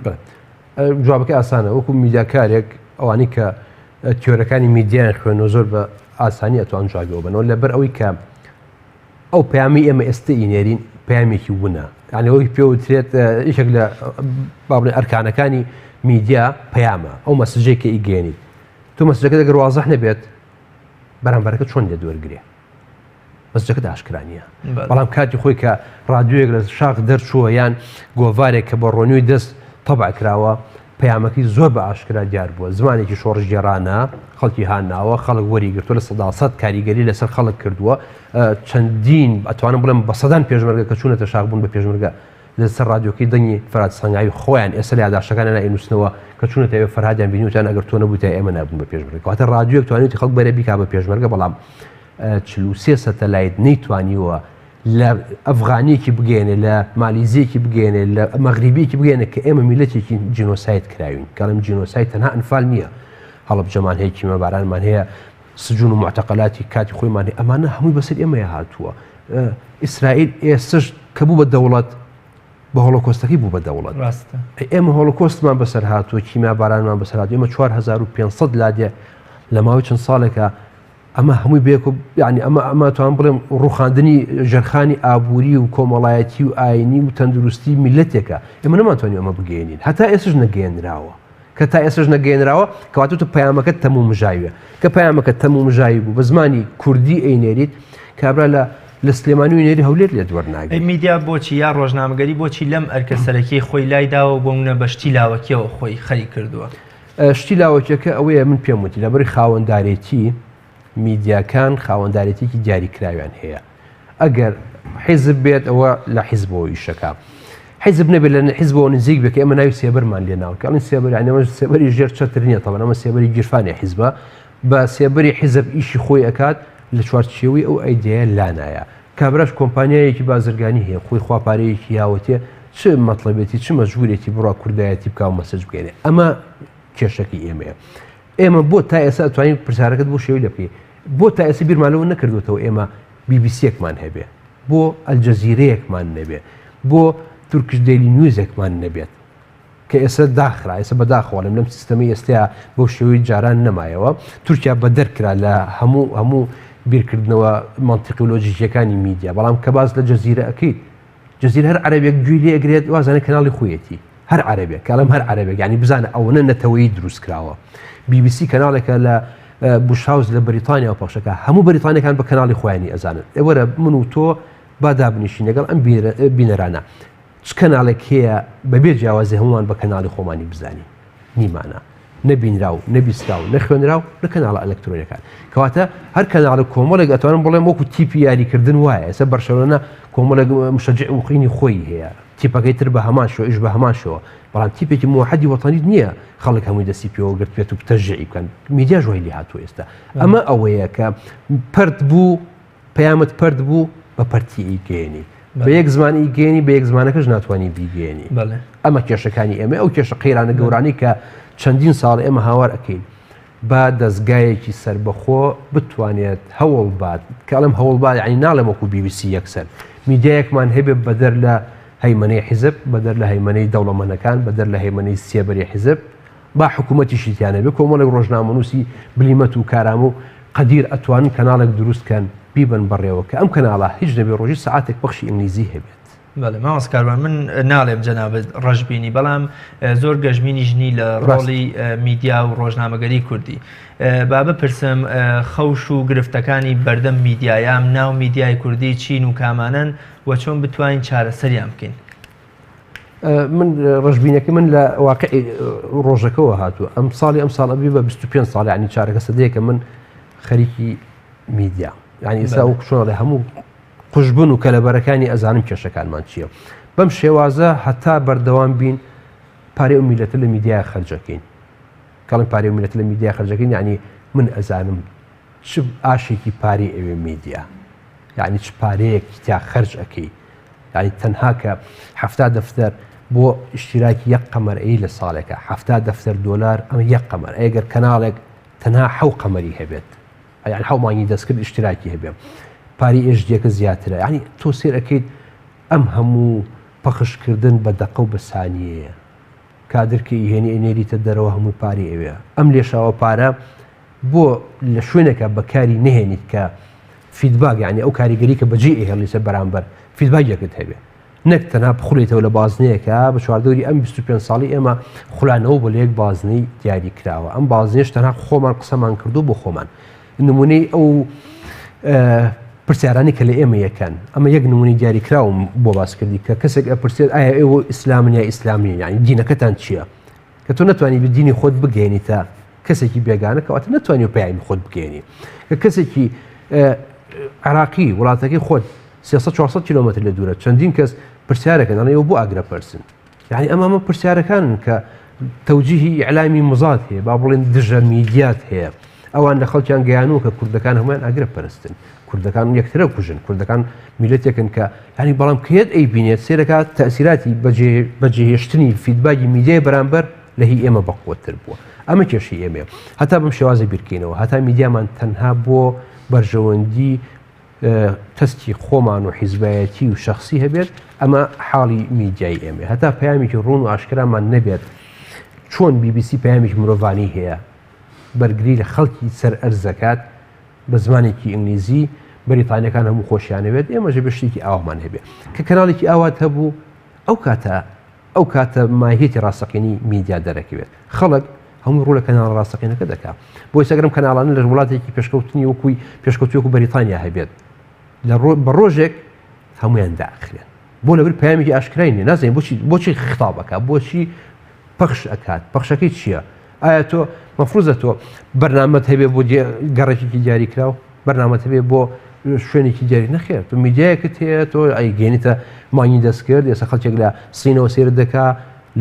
جوابەکە ئاسانە وەکو میدیاکارێک ئەوانی کە تیۆرەکانی میدیان خوێنەوە زۆر بە ئاسانی ئەتوان جوابەوە بنەوە لەبەر ئەوەی کە ئەو پەیامی ئێمە ئێستا ئینێرین پەیامێکی وونە یعنی ئەوەی پێوترێت یەکێک لە بابڵێ ئەرکانەکانی میدیا پەیامە ئەو مەسجێک کە ئیگەێنیت تۆ مەسجەکە دەگەر وازەح نەبێت بەرامبەرەکە چۆن لێ دووەرگرێ مەسجەکە ئاشکرانیە بەڵام کاتی خۆی کە ڕادیۆیەک لە شاخ دەرچووە یان گۆڤارێک کە بە ڕۆنیۆی دەست تەبع کراوە پەیامەکەی زۆر بە ئاشکرا دیار بووە زمانێکی شۆڕژگێڕانە خەڵکی هاناوە خەڵک وەریگرتووە لە 100 کاریگەری لەسەر خەڵک کردووە چەندین ئەتوانم بڵێم بە سەدان پێشمەرگە کە چوونەتە شاخ بوون بە پێشمەرگە لەسەر رادیۆکەی دەنگی فەرهاد سەنگاوی خۆیان ئێستا لە یادداشتەکان نائینووسنەوە کە چوونەتە ئێوە فەرهادیان بینیوتیان ئەگەر تۆ نەبوویتە ئێمە نابوون بە پێشمەرگە کەواتە رادیۆیەک توانێتی خەڵک بەرە بیکا بە پێشمەرگە بەڵام 43 سەتەلایت نەیتوانیوە لە ئەفغانیەکی بگەێنێ لە مالیزیەکی بگەێنێ لە مەغریبیەکی بگەێنێ کە ئێمە میلەتێکی جینۆسایت کراوین کەڵم جینۆسایت تەنها ئەنفال نییە هەڵەبجەمان هەیە کیمەبارانمان هەیە سجون و معتەقەلاتی کاتی خۆیمان هەیە ئەمانە هەمووی بەسەر ئێمەیە هاتووە ئیسرائیل ئێستش کە بوو بە دەوڵەت بە هۆڵۆکۆستەکەی بوو بە دەوڵەت ئێمە هۆڵۆکۆستمان بەسەر هاتووە کیمەبارانمان بەسەر هاتووە ئێمە 4500 لادێ لە ماوەی چەند ساڵێکە ئەمە هەمووی بێک ینی ئەمە توان بڵێم ڕوخاندنی ژەرخانی ئابووری و کۆمەڵایەتی و ئاینی و تەندروستی میلەتێکە ئێمە نەماتوانین ئەمە بگەێنین هەتا ئێستش نەگەێنراوە کە تا ئێستش نەگەێنراوە کەواتە تو پەیامەکەت تەموو مژاویە کە پەیامەکەت تەموو مژاوی بوو بە زمانی کوردی ئەینێریت کابرا لە سلێمانی و نێری هەولێر لێ دووەرناگەی میدیا بۆچی یا ڕۆژنامەگەری بۆچی لەم ئەرکە سەرەکیی خۆی لای داوە بۆ منە بە شتی لاوەکیەوە خۆی خەری کردووە شتی لاوەکیەکە ئەوەیە من پێم وتی لەبەری خاوەنددارێتی میدیاکان خاوەنددارێتێکی دیاریکراویان هەیە ئەگەر حیزب بێت ئەوە لە حیزبەوە ئیشەکە حیزب نەبێت لە حیزبەوە نزیک بێت کە ئێمە ناوی سێبەرمان لێ ناوکەڵین سێبەر ئەمە سێبەری ژێر چەترینە تەڵەن ئەمە سێبەری گیرفانی حیزبە بە سێبەری حیزب ئیشی خۆی ئەکات لە چوارچێوەی ئەو ئەیدەیە لانایە کابراش کۆمپانیایەکی بازرگانی هەیە خۆی خواپارەیەکی یاوەتێ چ مەطلبێتی چ مەجبورێتی بڕوا کوردایەتی بکاو مەسەج بگەێنێ ئەمە کێشەکەی ئێمەیە ئێمە بۆ تا ئێستا ئەتوانین پرسیارەکەت بۆ شێوی لە پێ بۆ تا ئێستا بیرمانەوە نەکردوێتەوە ئێمە بیبیسیەکمان هەبێ بۆ ئەلجەزیرەیەکمان نەبێ بۆ تورکش دەیلی نیوزێکمان نەبێت کە ئێستا داخرا ئێستا بەداخواڵم لەم سیستەمی ئێستایا بۆ شێوەی جاران نەمایەوە تورکیا بە دەرکرا لە هەموو بیرکردنەوە منطقی لۆجیکەکانی میدیا بەڵام کە باز لە جەزیرە ئەکەیت جەزیرە هەر عەرەبێک گوێی لێ ئەگرێت وازانە کەناڵی خۆیەتی هەر عەرەبێک کاڵم هەر عەرەبێک یعنی بزانە ئەوەنە نەتەوەیی دروست کراوە BBC کەناڵێکە لە بوشاوز لە بەریتانیا و پەخشەکە هەموو بەریتانیەکان بە کەناڵی خۆیانی ئەزانن وەرە من و تۆ با دابنیشین لەگەڵ ئەم بینەرانە چ کەناڵێک هەیە بەبێ جیاوازی هەمومان بە کەناڵی خۆمانی بزانین نیمانە نەبینراو نەبیستراو نەخوێنراو لە کەناڵە ئەلەکترۆنیەکان کەواتە هەر کەناڵە کۆمەڵێک ئەتوانم بڵێم وەکو تیپی یاریکردن وایە ئێستا بەرشەلۆنە کۆمەڵێک مشجع وقینی خۆی هەیە تیپەکەی تر بە هەمان شۆ ئیش بە هەمان شەوە بەڵام تیپێکی موحەدی وەتانی نییە خەڵک هەمووی دەستی پێوە گرت بێت و تەژعی بکەن میدیا ژۆی لێ هاتووە ئێستا ئەمە ئەوەیە کە پەرد بوو پەیامت پەرد بوو بە پەرتی ئیگەێنی بە یەک زمانی ئیگەێنی بە یەک زمانەکەش ناتوانانی بیگەێنی ئەمە کێشەکانی ئێمە ئەو کێشە قەیرانە گەورانی کە چەندین ساڵ ئێمە هاوار ئەەکەین با دەستگایەکی سربەخۆ بتوانێت هەوڵ بات کاڵم هەوڵ با یعنی ناڵێم وەکو BBC یەکسەر میدیایەکمان هەبێت بەدەر لە هەیمەنەی حیزب بەدەر لە هەیمەنەی دەوڵەمەندەکان بەدەر لە هەیمەنەی سێبەری حیزب با حکوومەتیشی تیانە بێ کۆمەڵێک ڕۆژنامەنووسی بلیمەت و کارام و قەدیر ئەتوانن کەناڵێک دروستکەن بیبن بەڕێوە کە ئەم کەناڵە هیچ دەبێ ڕۆژی سەعاتێک بەخشی ئینگلیزی هەبێت بەڵێ ماوەسکاروان من ناڵێم جەنابەت ڕەشبینی بەڵام زۆر گەژبینی ژنی لە ڕۆڵی میدیا و ڕۆژنامەگەری کوردی با بپرسم خەوش و گرفتەکانی بەردەم میدیایام ناو میدیای کوردی چین و کامانن و چۆن بتوانین چارەسەریان بکەین من ڕژبینەکە من لە واقعی ڕۆژەکەەوە هاتووە ئەم ساڵی ئەم ساڵ ئەبی بە 25 ساڵی عنی چارەکە سەدەیەکە من خەریکی میدیا یعنی ئێستا و شۆڵێ هەموو قوشبن و کەلەبەرەکانی ئەزانم کێشەکانمان چییە بەم شێوازە هەتا بەردەوام بین پارەی و میلەتە لە میدیای خەرجەکەین کاڵم پارەی و میلەتە لە میدیای خەرجەکەین یعنی من ئەزانم چ ئاشێکی پارەی ئەوێ میدیا یعنی چ پارەیەکی تا خەرج ئەەکەی یعنی تەنها کە 70 دەفتەر بۆ ئیشتراکی یەک قەمەرئی لە ساڵێکە 70 دەفتەر دۆلار ئەمە یەک قەمەر ئەگەر کەناڵێک تەنها حەو قەمەری هەبێت یعنی حەومانی دەستکرد ئیشتراکی هەبێت پاری ئێژدیەکە زیاترە ینی تۆ سێر ئەەکەیت ئەم هەموو پەخشکردن بە دەقە و بە سانیەیە کادرکە ئیهێنی ئەنێریتە دەرەوە هەمووی پاری ئەوێ ئەم لێشاوە پارە بۆ لە شوێنێکە بەکاری نهێنیت کە فیدباک یعنی ئەو کاریگەری کە بەجێ ئێهێڵیسە بەرامبەر فیدباکێکت هەبێ نەک تەنها بخولێتەوە لە بازنەیەکە بە چواردەوری ئەم 25 ساڵی ئێمە خولانەوە بۆ لە یەک بازنەی دیاری کراوە ئەم بازنێش تەنها خۆمان قسەمان کردو بۆ خۆمان نمونەی ئەو پرسیارانی کە لە ئێمە یەکەن ئەمە یەک نمونی دیاریکراوم بۆ باسکردی کە کەسێک ئەپرسێت ئایا ئێوە ئیسلامن یا ئیسلامی یعنی دینەکەتان چییە کە تۆ نتوانانی بە دینی خۆت بگەێنی تا کەسێکی بێگانە کەواتە نتوانانی پێیانی خۆت بگەێنی کە کەسێکی عراقی وڵاتەکەی خۆت 300-400 کیلومتر لە دوورە چەندین کەس پرسیارەکەن ئەوە بۆ ئاگرە پرسن یعنی ئەمە پرسیارەکانن کە تەوجیهی ئیعلامی مزاد هەیە با بڵێن دژە میدیات هەیە ئەوان لە خەڵکیان گەیانوە کە کوردەکان هەمویان ئاگرە پەرستن کوردەکان یەکترە کوژن کوردەکان میلەتێکن کە ینی بەڵام کێت ئەی بینێت سێرەکات تەسیراتی بەجێهێشتنی فیدباکی میدیای بەرامبەر لە هی ئێمە بەقوتر بووە ئەمە کێشی ئێمە هەتا بەم شێوازە بیرکەینەوە هەتا میدیامان تەنها بۆ بەرژەوەندی تەستی خۆمان و حیزبایەتی و شخصی هەبێت ئەمە حاڵی میدیای ئێمە هەتا پەیامێکی ڕوون و ئاشکرامان نەبێت چۆن BBC پەیامێکی مرۆڤانی هەیە بەرگری لە خەڵکی سەر ئەرزەکات بە زمانێکی ئینگلیزی بەریتانیەکان هەموو خۆشیانەوێت ئێمەژە بە شتێکی ئاوامان هەبێت کە کەناڵێکی ئاوات هەبوو ئەو کاتە ماهیەتی ڕاستەقینی میدیا دەرەکەوێت خەڵک هەموو ڕوو لە کەناڵ ڕاستەقینەکە دەکات بۆی سەگەرم کەناڵانە لە وڵاتێکی پێشکەوتنی وەکوی پێشکەوتوەکو بەریتانیا هەبێت بە ڕۆژێک هەمویان داخرێن بۆ لەبر پەیامێکی ئاشکرای نیە نازانین بۆچی خطابەکە بۆچی پەخش ئەکات پەخشەکەی چییە ئایا تۆ مەفروزە تۆ بەرنامەت هەبێ بۆ گەڕێکی دیاریکراو بەرنامەت هەبێ بۆ شوێنێکی دیاری نەخێر تو میدیایەکت هەیە تۆ ئەیگەێنیتە مانگی دەستکرد ئێستا خەڵکێک لە سینەوە سێر دەکا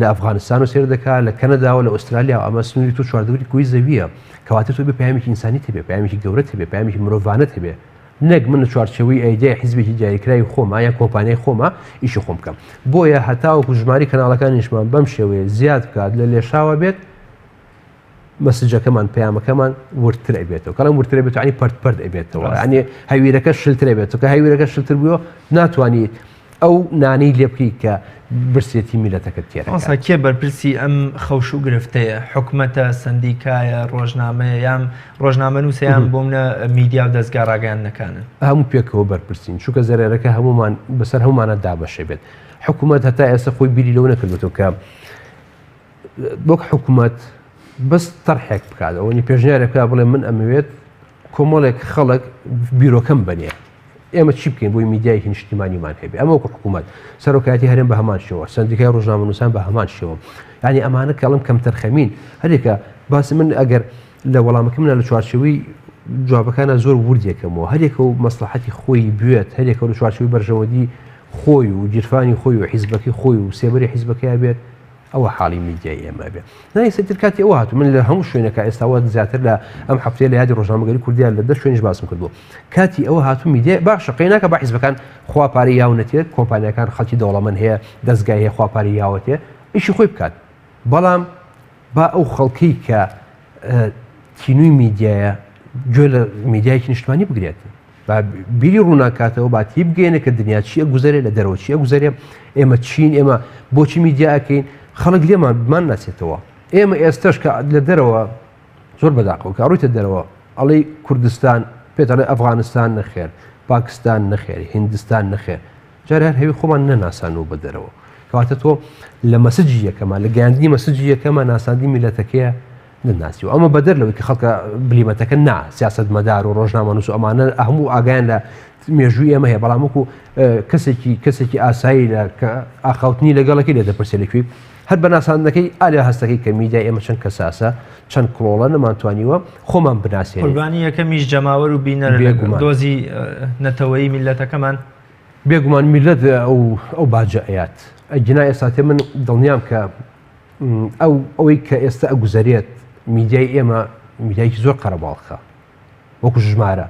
لە ئەفغانستان و سێر دەکا لە کەنەداوە لە ئوسترالیا ئەمە سنووری تو چواردەوری کوی زەویە کەواتە تۆ بێ پەیامێکی ئینسانی هەبێ پەیامێکی گەورەت هەبێ پەیامێکی مرۆڤانەت هەبێ نەک من لە چوارچەوەی ئەیدای حیزبێکی جاریکراوی خۆمە یا کۆمپانیای خۆمە ئیشی خۆم بکەم بۆیە هەتاوەکو ژماری کەناڵەکانیشمان بەم شێوەیە زیاد بکات لە لێشاوە بێت مەسجەکەمان پەیامەکەمان ورتر ئەبێتەوە کەڵام ورتر بێت ینی پەرد ئەبێتەوە ینی هەویرەکە شلتر بێتەوە کە هەویرەکە شلتر بووە ناتوانیت ئەو نانەی لێ بکەی کە برسێتی میلەتەکەت تێرە کێ بەرپرسی ئەم خەوش و گرفتەیە حکومەتە سندیکایە ڕۆژنامەیە یان ڕۆژنامە نووسیان بۆ منە میدیا و دەستگا ڕاگەیاندنەکانن هەموو پێکەوە بەرپرسین چونکە زەرێرەکە هەمومان بەسەر هەمومانە دابەشێ بێت حکوومەت هەتا ئێستا خۆی بیری لەو نەکردوێتەوە کە بۆک حکوومەت بەس تەرحێک بکات ئەوەنی پێشنیارێک بکات بڵێ من ئەمەوێت کۆمەڵێک خەڵک بیرۆکەم بنێ ئێمە چی بکەین بۆی میدیایەکی نیشتیمانیمان هەبێ ئەمە وەکو حکوومەت سەرۆکایەتی هەرێم بە هەمان شێوە سندیکای ڕۆژنامەنووسان بە هەمان شێوە یعنی ئەمانە کەڵم کەم تەرخەمین هەرێکە باسی من ئەگەر لە وەڵامەکە منە لە چوارچەوەی جوابەکانە زۆر وردێکەمەوە هەرێکە و مەسلحەتی خۆی بوێت هەرێکە لە چوارچەوەی بەرژەوەدی خۆی و جیرفانی خۆی و حیزبەکەی خۆی و سێبەری حیزبەکەی بێت ئەوە حاڵی میدیای ئێمە بێ نایسەتر کاتی ئەوە هاتو من لە هەموو شوێنەکە ئێستاوە زیاتر لە ئەم هەفتەیە لە یادی ڕۆژنامەگەری کوردیان لە دە شوێنیش باسم کردبوو کاتی ئەوە هاتو میدیای باشە قەیناکە با حیزبەکان خواپاری یاونەتێت کۆمپانیەکان خەڵکی دەوڵەمەند هەیە دەستگای هەیە خواپاری یاوەتێ ئیشی خۆی بکات بەڵام با ئەو خەڵکی کە تینووی میدیایە گوێ لە میدیایەکی نیشتمانی بگرێت بیری ڕووناکاتەوە باتی بگەێنە کە دنیا چیە گوزارێ لە دەرەوە چیە گوزارێ ئێمە چین ئێمە بۆچی میدیاکەین خەڵک لێمان بمان ناسێتەوە ئێمە ئێستش کە لە دەرەوە زۆر بەداقەوە کە ڕوویتە دەرەوە ئەڵێ کوردستان پێتەڵێ ئەفغانستان نەخێر پاکستان نەخێر هیندستان نەخێر جارە هەر هەوی خۆمان نەناسانەوە بە دەرەوە کەواتە تۆ لە مەسجی یەکەمە لە گەیاندنی مەسجی یەکەمە ناساندی میلەتەکەیە نناسیەوە ئەمە بەدەر لەوەی کە خەڵکە بلیمەتەکە نا سیاسەتمەدار و ڕۆژنامەنووس و ئەمانە هەموو ئاگیان لە مێژووی ئێمە هەیە بەڵام وەکو کەسێکی ئاسایی لە ئاخاوتنی لەگەڵەکەی لێ دەپرسێ لەکوێ هەر بە ناساندنەکەی ئالیا هەستەکەی کە میدیای ئێمە چەند کەساسە چەند کڵۆڵە نەمانتوانیوە خۆمان بناسیێنین قوربانی یەکەمیش جەماوەر و بینەر دۆزی نەتەوەیی میلەتەکەمان بێگومان میلەت ئەو باجەعەت ئەگینا ئێستاتێ من دڵنیام کە ئەوەی کە ئێستا ئەگوزارێت میدیای ئێمە میدیایکی زۆر قەرەباڵخە وەکو ژمارە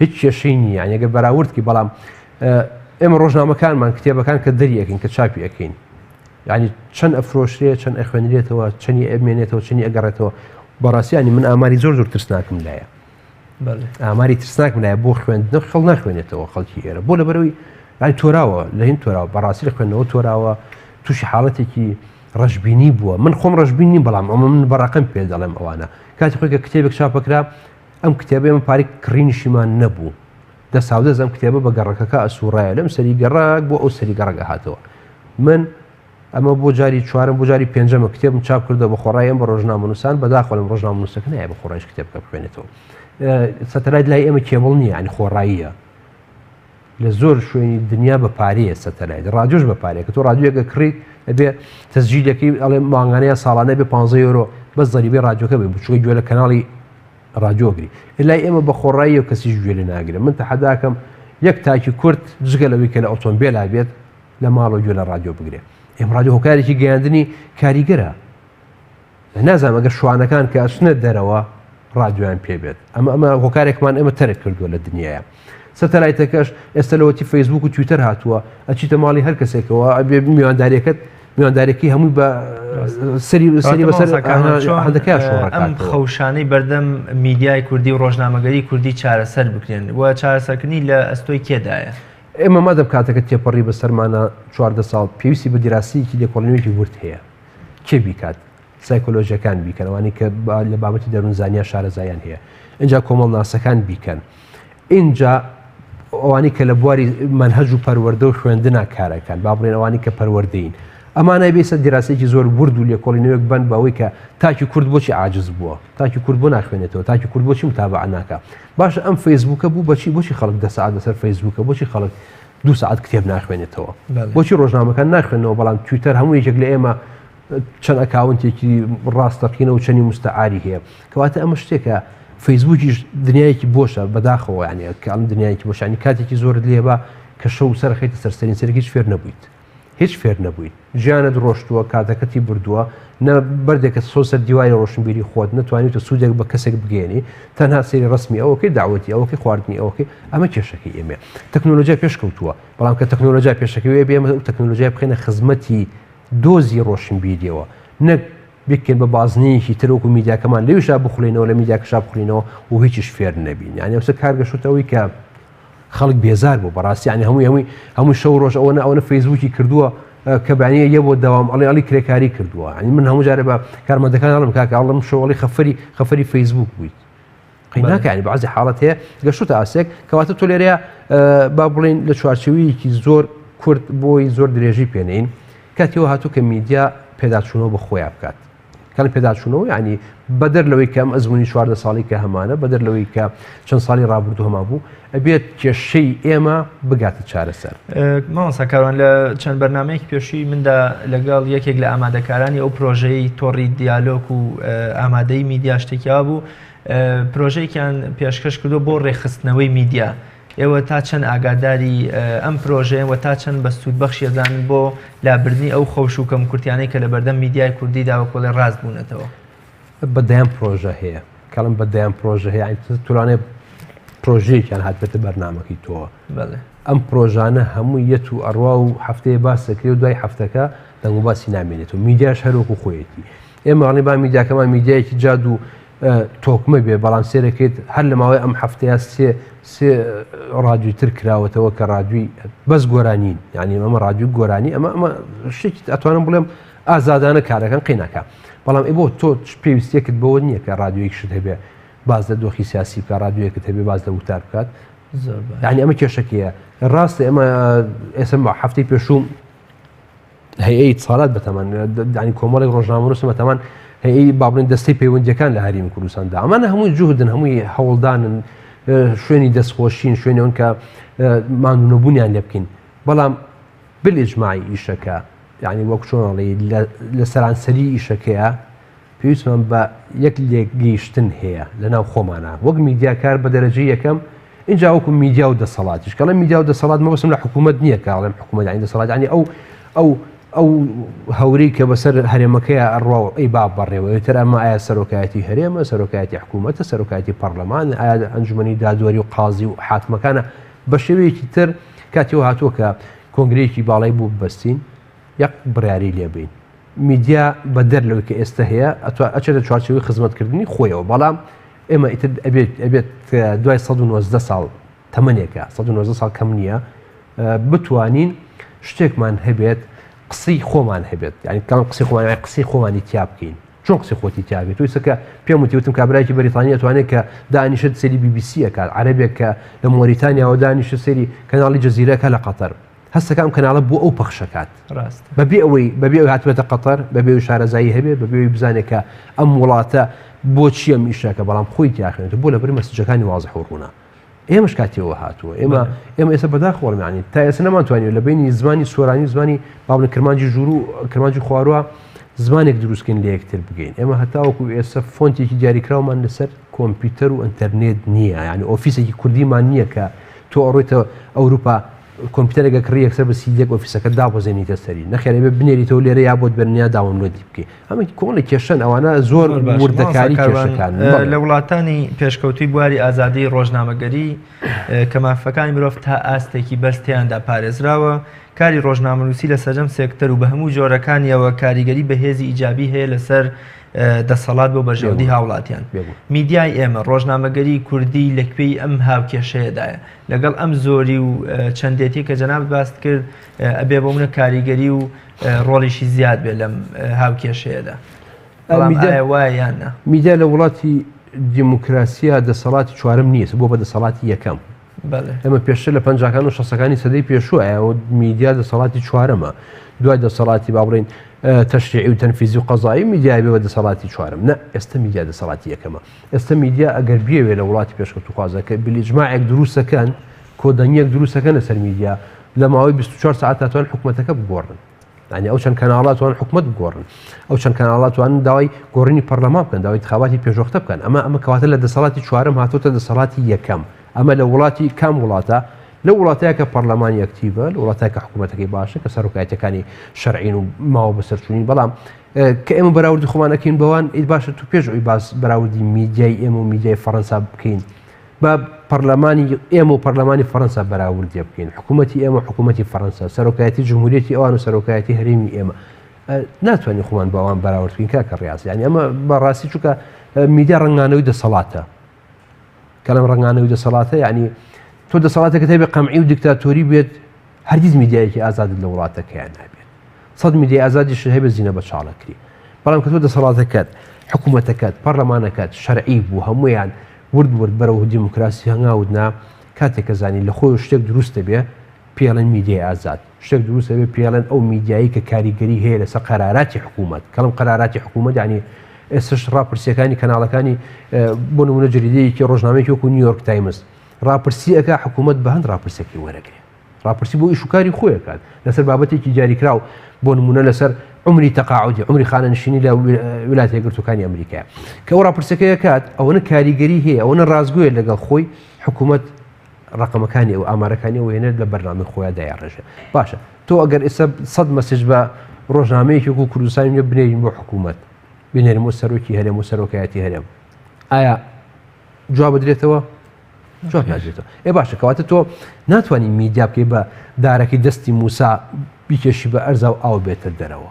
هیچ کێشەی نییە یعنی ئەگەر بەراوردکی بەڵام ئێمە ڕۆژنامەکانمان کتێبەکان کە دەریەکەین کە چاپی ئەەکەین یعنی چەند ئەفرۆشرێت چەند ئەخوێنرێتەوە چەندی ئەمێنێتەوە چەندی ئەگەڕێتەوە بەڕاستیانی من ئاماری زۆر ترسناکم لایە ئاماری ترسناکم لایە بۆ خوێندنە خەڵ ناخوێنێتەوە خەڵکی ئێرە بۆ لەبەرەوەی ینی تۆراوە لە هین تۆراوە بەڕاستی لە خوێندنەوە تۆراوە تووشی حاڵەتێکی ڕەشببینی بووە من خۆم ڕەشببینی بەڵام ئەمە من بەڕقم پێ دەڵێم ئەوانە کاتی خۆی کە کتێبێک چاپەکرا ئەم کتێبە ئەمە پارێک کڕینیشیمان نەبوو دە ساودەز ئەم کتێبە بە گەڕەکەکە ئەسوڕایە لەم سەری گەڕاک بۆ ئەو سەری گەڕەکە هاتەوە من ئەمە بۆ جاری چوارم بۆ جاری پێنجەمە کتێبم چاپ کردە بە خۆڕایم بە ڕۆژنامەنووسان بەداخۆڵم ڕۆژنامەنووسەکە نایە بە خۆڕایش کتێبکە بخوێنێتەوە سەتەلایت لای ئێمە کێبڵ نییە ینی خۆڕاییە لە زۆر شوێنی دنیا بە پارەیە سەتەلایت ڕادیۆش بە پارەیە کە تۆ ڕادیۆگە کڕیت ئەبێ تەسجیلەکەی ئەڵێ ماگانەیە ساڵانە بێ 15 یۆرۆ بەس زەریبەی ڕادیۆکە بێ بچووکە گوێ لە کەناڵی ڕادیۆگری لای ئێمە بە خۆڕایی و کەسیش گوێ لێ ناگرێت من تەحەداکەم یەک تاکی کورد جگە لەوەی کە لە ئۆتۆمبیلا بێت لە ماڵ و گوێ لە ڕادیۆ بگرێت ئێمە ڕادیۆ هۆکارێکی گەیاندنی کاریگەرە نازانم ئەگەر شوانەکان کە ئەچنە دەرەوە ڕادیۆیان پێبێت ئەمە هۆکارێکمان ئێمە تەرک کردووە لە دنیاە سەتەلایتەکەش ئێستا لەوەتی فەیسبوک و تویتەر هاتووە ئەچیتە ماڵی هەر کەسێکەوە ئەبێ میواندارێکی هەمووی بە سەری بەسەر هەندەکە شۆڕەکە ئەم خەوشانەی بەردەم میدیای کوردی و ڕۆژنامەگەری کوردی چارەسەر بکرێن وە چارەسەرکردنی لە ئەستۆی کێدایە ئێمە مادەم کاتەکە تێپەڕی بەسەرمانە 14 ساڵ پێویستی بە دیراسیەکی لێکۆڵینەوەیەکی ورد هەیە کێ بیکات سایکۆلۆژیەکان بیکەنەوانی کە لە بابەتی دەروونزانیە شارەزایان هەیە اینجا کۆمەڵ ناسەکان بیکەن اینجا ئەوانی کە لە بواری منهەج و پەروەردە و خوێندنا کارەکان با بڵێن ئەوانی کە پەروەردەین ئەمانە بێسە دیراسێکی زۆر ورد و لێکۆڵینەوەیەک بند بەوەی کە تاکی کورد بۆچی عاجز بووە تاکی کورد بۆ ناخوێنێتەوە تاکی کورد بۆچی متابعە ناکە باشە ئەم فەیسبوکە بوو بۆچی خەڵک 10 ساعت لەسەر فەیسبوکە بۆچی خەڵک 2 ساعت کتێب ناخوێنێتەوە بۆچی ڕۆژنامەکان ناخوێنەوە بەڵام تویتەر هەموو یەکێک لە ئێمە چەند ئەکاونتێکی ڕاستەقینە و چەندی مستعاری هەیە کەواتە ئەمە شتێکە فەیسبووکیش دنیایەکی بۆشە بەداخەوە یعنی کە ئەم دنیایەکی بۆش ینی کاتێکی زۆرت لێبە کە شەو سەرخەیتە سەرسەرین سەر هیچ فێر نەبوویت ژیانت ڕۆشتووە کاتەکەتی بردووە نە بەردێکە سۆ سەر دیواری ڕۆشنبیری خۆت نتوانیت سوودێک بە کەسێک بگەێنی تەنها سەیری ڕسمی ئەوەکەی داوەتی ئەوەکەی خواردنی ئەوەکەی ئەمە کێشەکەی ئێمە تەکنۆلۆژیا پێشکەوتووە بەڵام کە تەکنۆلۆژیا پێشەکەوێ بێمە تەکنۆلۆژیا بخێنە خزمەتی دۆزی ڕۆشنبیریەوە نەک بکەن بە بازنەیەکی ترۆک و میدیاکەمان لەویشا بخولینەوە لە میدیاکەشا بخولینەوە و هیچیش فێر نەبین یعنی ئەوسە کارگەشتەوەی کە خەڵک بێزار بوو بەڕاستی ینی هەمووی شەو ڕۆژ ئەوە فەیسبووکی کردووە کە بەیانە یە بۆ داوام ئەڵی کرێکاری کردووە ینی من هەموو جارە بە کارمەندەکان هەڵم کاکە ئەڵم شەوەڵی خەفەری فەیسبووک بوویت قیناکانی بەعزی حاڵەت هەیە گەشتە ئاسێک کەواتە تۆ لێرەیە با بڵێن لە چوارچێوەیەکی زۆر کورت بۆی زۆر درێژی پێنین کاتیەوە هاتوو کە میدیا پێداچوونەوە بە خۆیان بکات کەڵ پێداچوونەوە ینی بەدەر لەوەی کەم ئەزمموی 14 ساڵی کە هەمانە بەدەر لەوەی کە چەند ساڵی ڕابردوو هەما بوو ئەبێت کێشەی ئێمە بگاتە چارەسەر ماوەساکاران لە چەند بەرنمەیەکی پێشووی مندا لەگەڵ یەکێک لە ئامادەکارانی ئەو پرۆژەی تۆڕی دیالۆک و ئامادەی میدیا شتێکیا بوو پرۆژەیەکیان پێشکەش کردو بۆ ڕێخستنەوەی میدیا ئێوە تا چەند ئاگاداری ئەم پرۆژەیە و تا چەند بە سوودبەخشی دەزانن بۆ لابردنی ئەو خەوش و کەم کورتیانەی کە لە بەردەم میدیای کوردی داوە کۆڵی ڕاست بوونەتەوە بەدەیان پرۆژە هەیە کەڵم بەدەیان پرۆژە هەیە توانێ پرۆژەیەکیان هاتبێتە بەرنامەکەی تۆوە ئەم پرۆژانە هەموو یەت و ئەڕوا و هەفتەیە باس دەکرێت و دوای هەفتەکە دەنگ و باسی نامێنێتەوە میدیاش هەروەکو خۆیەتی ئێمە ئەڵێ با میدیاکەمان میدیایەکی جاد و تۆکمە بێ بەڵام سێرەکەیت هەر لە ماوەی ئەم هەفتەیە سێ ڕادیوی تر کراوەتەوە کە ڕادیوی بەس گۆرانین یعنی ئەمە ڕادیو گۆرانی ئەمە شتێکی ئەتوانم بڵێم ئازادانە کارەکەن قیناکە بەڵام ئێ بۆ تۆ پێویستیەکت بەوە نییە کە ڕادیۆیەکشت هەبێ باز لە دۆخی سیاسی بکە ڕادیۆیەکت هەبێ باز لە وتار بکات یعنی ئەمە کێشەکەیە ڕاستە ئێمە ئێسم هەفتەی پێشوو هەیەی ساڵات بەتەمان ینی کۆمەڵێک ڕۆژنامەنووسە بەتەمان هەیەی با بڵێن دەستەی پەیوەندیەکان لە هەرێمی کوردستاندا ئەمانە هەمووی جوهدن هەمووی هەوڵدانن شوێنی دەستخۆشین شوێنەوەن کە ماندوونەبوونیان لێ بکەین بەڵام بالئیجماعی ئیشەکە یعنی وەک چۆنڵێ لە سەرانسەری ئیشەکەیە پێویستمان بە یەک لێگەیشتن هەیە لەناو خۆمانە وەک میدیاکار بە دەرەجەی یەکەم اینجا وەکو میدیا و دەسەڵاتیش کەڵێ میدیا و دەسەڵات مەبەستم لە حکوومەت نییە کاڵێم حکوومەت ینی دەسەڵات ینی ئەو هەورەی کە بەسەر هەرێمەکەیە ئەڕوا ئەی با بەڕێوە تر ئەمە ئایا سەرۆکایەتی هەرێمە سەرۆکایەتی حکوومەتە سەرۆکایەتی پەرلەمان ئایا ئەنجومەنی دادوەری و قازی و حاتمەکانە بە شێوەیەکی تر کاتیەوە هاتووە کە کۆنگرەیەکی باڵای بوو ببەستین یەک بڕیاری لێبین میدیا بە دەر لەوەی کە ئێستا هەیە ئەچێتە چوارچێوەی خزمەتکردنی خۆیەوە بەڵام ئێمە ئیتر ئەبێت دوای 190 ساڵ تەمەنێکە 190 ساڵ کەم نییە بتوانین شتێکمان هەبێت قسەی خۆمان هەبێت یعنی کام قسەی خۆمانی تیا بکەین چۆن قسەی خۆتی تیاگەێت تویسەکە پێم وتیوتم کابراایکی بەریتانیا توانێت کە دانیشت سەری BBC ئەکات عەرەبێک کە لە مۆریتانیاوە دانیشت سەری کەناڵی جەزیرەکە لە قەتەر هەستەکەم کەناڵە بۆ ئەو پەخشەکات ڕاست بەبێ ئەوەی هاتوێتە قەتەر بەبێ شارەزایی هەبێت بەبێ بزانێت کە ئەم وڵاتە بۆچی ئەم ئیشەکە بەڵام خۆی تیاخێنێت بۆ لەبەر مەسجەکانی وازح و ڕوونا ئێمەش کاتیەوە هاتووە ئێمە ئێستا بەداخۆڵمانی تا ئێستا نەمانتوانین لە بینی زمانی سۆرانی زمانی باڵێ کرمانجی ژوور و کرمانجی خوارووە زمانێک دروستکەین لە یەکتر بگەین ئێمە هەتاوەکو ئێستا فۆنتێکی دیاریکراومان لەسەر کۆمپیوتەر و ئینتەرنێت نییە ینی ئۆفیسێکی کوردیمان نییە کە تۆ ئەڕۆیتە ئەوروپا کۆمپیوتەرێکە کڕی یەکسەر بە سیدێک ئۆفیسەکە دابەزێنیتە سەری نەخێرە بێ بنێریتەوە لێرە یا بۆت بەرنیا داونلۆدی بکەی ئەمە کۆڵی کێشەن ئەوانە زۆر وردەکاری کێشەکان لە وڵاتانی پێشکەوتوی بواری ئازادی ڕۆژنامەگەری کە مافەکانی مرۆڤ تا ئاستێکی بەستیاندا پارێزراوە کاری ڕۆژنامەنووسی لە سەرجەم سێکتەر و بە هەموو جۆرەکانیەوە کاریگەری بەهێزی ئیجابی هەیە لەسەر دەسەڵات بۆ بەژێوەدی هاوڵاتیان میدیای ئێمە ڕۆژنامەگەری کوردی لەکوێی ئەم هاوکێشەیەدایە لەگەڵ ئەم زۆری و چەندێتی کە جەناب باست کرد ئەبێ بۆ منە کاریگەری و ڕۆڵیشی زیاد بێت لەم هاوکێشەیەدا وایە یاننا میدیا لە وڵاتی دیموکراسیە دەسەڵاتی چوارم نییە بۆ بە دەسەڵاتی یەکەم ئەمە پێشتر لە 50کان و 60ەکانی سەدەی پێشووە ئەوە میدیا دەسەڵاتی چوارەمە دوای دەسەڵاتی با بڵێن تەشریعی و تەنفیزی و قەزایی میدیای بێوە دەسەڵاتی چوارم نە ئێستا میدیا دەسەڵاتی یەکەمە ئێستا میدیا ئەگەر بێوێ لە وڵاتی پێشکەوتوخوازەکە بلیجماعێک دروستەکەن کۆدەنیەک دروستەکەن لەسەر میدیا لە ماوەی 24 ساعت تاتوان حکوومەتەکە بگۆڕن يعني ئەو چەند کەناڵاتوان حکومت گۆڕن ئەو چەند کەناڵاتوان داوای گۆڕینی پەرلەمان بکەن داوای انتخاباتی پێشوەختە بکەن ئەمە کەواتە لە دەسەڵاتی چوارەم هاتوۆتە دەسەڵاتی یەکەم ئەمە لە وڵاتی کام وڵاتە لە وڵاتەیە کە پەرلەمانی ئەکتیڤە لە وڵاتەیە کە حکوومەتەکەی باشە کە سەرۆکایەتەکانی شەرعین و ماوە بەسەرچوونی بەڵام کە ئێمە بەراوردی خۆمان ئەکەین بەوان ئیت باشە تو پێش ئەوی باس بەراوردی میدیای ئێمە و میدیای فەڕەنسا بکەین بە پەرلەمانی ئێمە و پەرلەمانی فەڕەنسا بەراوردی بکەین حکوومەتی ئێمە حکوومەتی فەڕەنسا سەرۆکایەتی جمهوریەتی ئەوان و سەرۆکایەتی هەرێمی ئێمە ناتوانین خۆمان بەوان بەراورد بکەین کاکە ڕاست یعنی ئەمە بەڕاستی چونکە میدیا ڕنگانەوەی دەسەڵاتە کە لەم ڕنگانەوەی دەسەڵاتە یعنی تۆ دەسەڵاتەکە تێبێ قەمعی و دیکتاتۆری بێت هەرگیز میدیایەکی ئازادت لە وڵاتەکەیان نابێت سەد میدیای ئازادیش هەیە بە زینە بە چاڵەکری بەڵام کە تۆ دەسەڵاتەکەت حکوومەتەکەت پەرلەمانەکەت شەرعی بوو هەمویان ورد بەرەو دیموکراسی هەنگاودنا کاتێکە زانی لە خۆی شتێک دروستە بێ پێڵەن میدیای ئازاد شتێک دروستە بێ پێڵەن ئەو میدیایی کە کاریگەری هەیە لەسەر قەراراتی حکوومەت کەڵم قەراراتی حکوومەت ینی ئێستش ڕاپرسیەکانی کەناڵەکانی بۆ نمونە جریدەیەکی ڕۆژنامەیەکی وەکو نیویۆرک تایمز ڕاپرسی ئەکا حکوومەت بە هەند ڕاپرسێکی وەرەگرێت ڕاپرسی بۆ ئیشوکاری خۆیەکات لەسەر بابەتێکی جاریکراو بۆ نمونە لەسەر عمری تەقاعودی عمری خانەنشینی لە ویلایەتە یەکگرتووەکانی ئەمریکا کە ئەو ڕاپرسەکەی ئەکات ئەوەنە کاریگەری هەیە ئەوەنە ڕازگوۆیە لەگەڵ خۆی حکوومەت ڕقمەکانی ئەو ئامارەکانی ئەوێنێت لە بەرنامەی خۆیان دایاڕێژە باشە تۆ ئەگەر ئێستا 100 مەسیج بە ڕۆژنامەیەکی وەکو کوردستانی بنێرین بۆ حکوومەت بنێرم بۆ سەرۆکی هەرێم و سەرۆکایەتی هەرێم ئایا جواب بدرێتەوە جواب ناجێتەوە ئێ باشە کەواتە تۆ ناتوانانی میدیا بکەی بە دارەکەی دەستی موسا بیکێشی بە ئەرزا و ئاو بێتە دەرەوە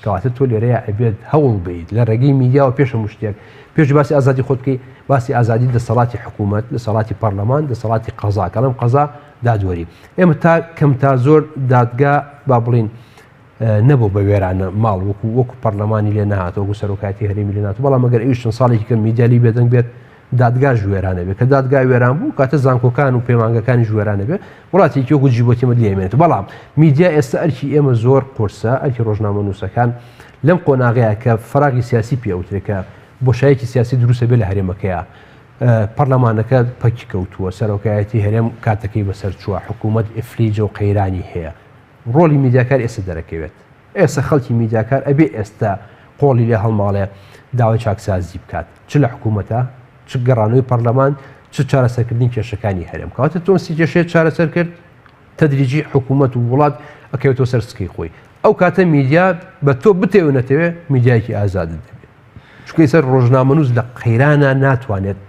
کەواتە تۆ لێرەیە ئەبێت هەوڵ بیت لە ڕێگەی میدیاوە پێشە مشتێک پێش باسی ئازادی خۆت بکەی باسی ئازادی دەسەڵاتی حکوومەت دەسەڵاتی پەرلەمان دەسەڵاتی قەزا کەڵم قەزا دادوەری ئێمە تا کەم تا زۆر دادگا با بڵین نەبوو بە وێرانە ماڵ وەکو پەرلەمانی لێ نهاتەوە وەکو سەرۆکاتی هەرێمی لێ ناتوە بەڵام ئەگەر ئیشتن ساڵێکی کە میدیالی بێدەنگ بێت دادگا ژوێرانە بێت کە دادگا وێران بوو کاتە زانکۆکان و پەیمانگەکانی ژوێرانە بێت وڵاتێکی وەکو جیبوتیمە لێمێنێت بەڵام میدیا ئێستا ئەرکی ئێمە زۆر قورسە ئەرکی ڕۆژنامە نووسەکان لەم قۆناغەیە کە فەراغی سیاسی پێوترێکە بۆشایەکی سیاسی دروستە بێت لە هەرێمەکەیە پەرلەمانەکە پەکی کەوتووە سەرۆکایەتی هەرێم کاتەکەی بەسەر چووە حکوومەت ئفلیجە و قەیرانی هەیە ڕۆلی میدیاکار ئێستا دەرەکەوێت ئێستا خەڵکی میدیاکار ئەبێ ئێستا قۆڵی لێ هەڵماڵێ داوای چاکسازی بکات چ لە حکوومەتە چ گەڕانەوەی پەرلەمان چ چارەسەرکردنی کێشەکانی هەرێم کەواتە تۆ سی کێشەیە چارەسەر کرد تەدریجی حکوومەت و وڵات ئەکەوێتەوە سەر سکەی خۆی ئەو کاتە میدیا بە تۆ بتێو نەتەوێ میدیایکی ئازاد دەبێت چونکە سەر ڕۆژنامەنووس لە قەیرانە ناتوانێت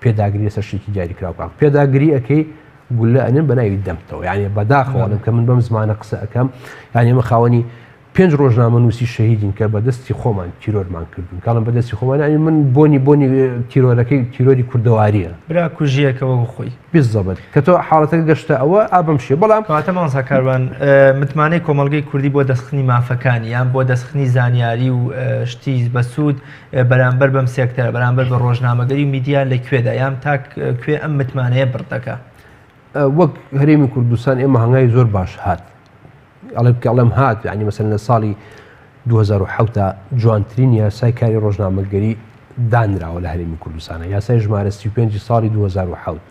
پێداگری سەر شتێکی دیاریکراوکان پێداگری ئەەکەی گولە ئەنێن بە ناوی دەمتەوە یعنی بەداخەوەڵم کە من بەم زمانە قسە ئەەکەم یعنی ئمە خاوەنی 5 ڕۆژنامەنووسی شەهیدین کە بەدەستی خۆمان تیرۆرمان کردون کاڵم بەدەستی خۆمان ینی من بۆنی تیرۆرەکەی تیرۆری کوردەواریە برا کوژیەکەوە خۆی بیزەبێت کە تۆ حاڵەتەکە گەشتە ئەوە ئابم شێ بەڵام کەواتە مامۆستا کاروان متمانەی کۆمەڵگەی کوردی بۆ دەستخنی مافەکانی یان بۆ دەستخنی زانیاری و شتی بەسوود بەرامبەر بەم سێکتەرە بەرامبەر بە ڕۆژنامەگەری میدیا لەکوێدا یان تا کوێ ئەم متمانەیە بڕدەکە وەک هەرێمی کوردستان ئێمە هەنگای زۆر باش هات ئەڵێم هات ینی مەسەن لە ساڵی 2007 جوانترین یاسای کاری ڕۆژنامەگەری دانراوە لە هەرێمی کوردستانە یاسای ژمارە 35 ساڵی 2007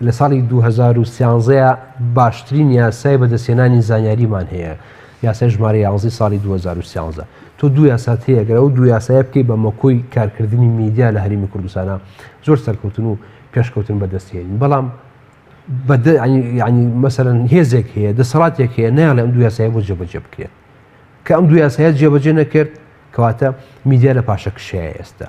لە ساڵی 2013 باشترین یاسای بەدەستێنانی زانیاریمان هەیە یاسای ژمارە 11 ساڵی 2013 تۆ دوو یاسات هەیە گەرە و دوو یاسایە بکەی بە مەکۆی کارکردنی میدیا لە هەرێمی کوردستانە زۆر سەرکەوتن و پێشکەوتن بەدەستێنین بەڵام ینی مەسەرەن هێزێک هەیە دەسەڵاتێک هەیە نایڵێ ئەم دوو یاسایە بۆ جێبەجێ بکرێت کە ئەم دوو یاسایە جێبەجێ نەکرد کەواتە میدیا لە پاشە کشەیە ئێستا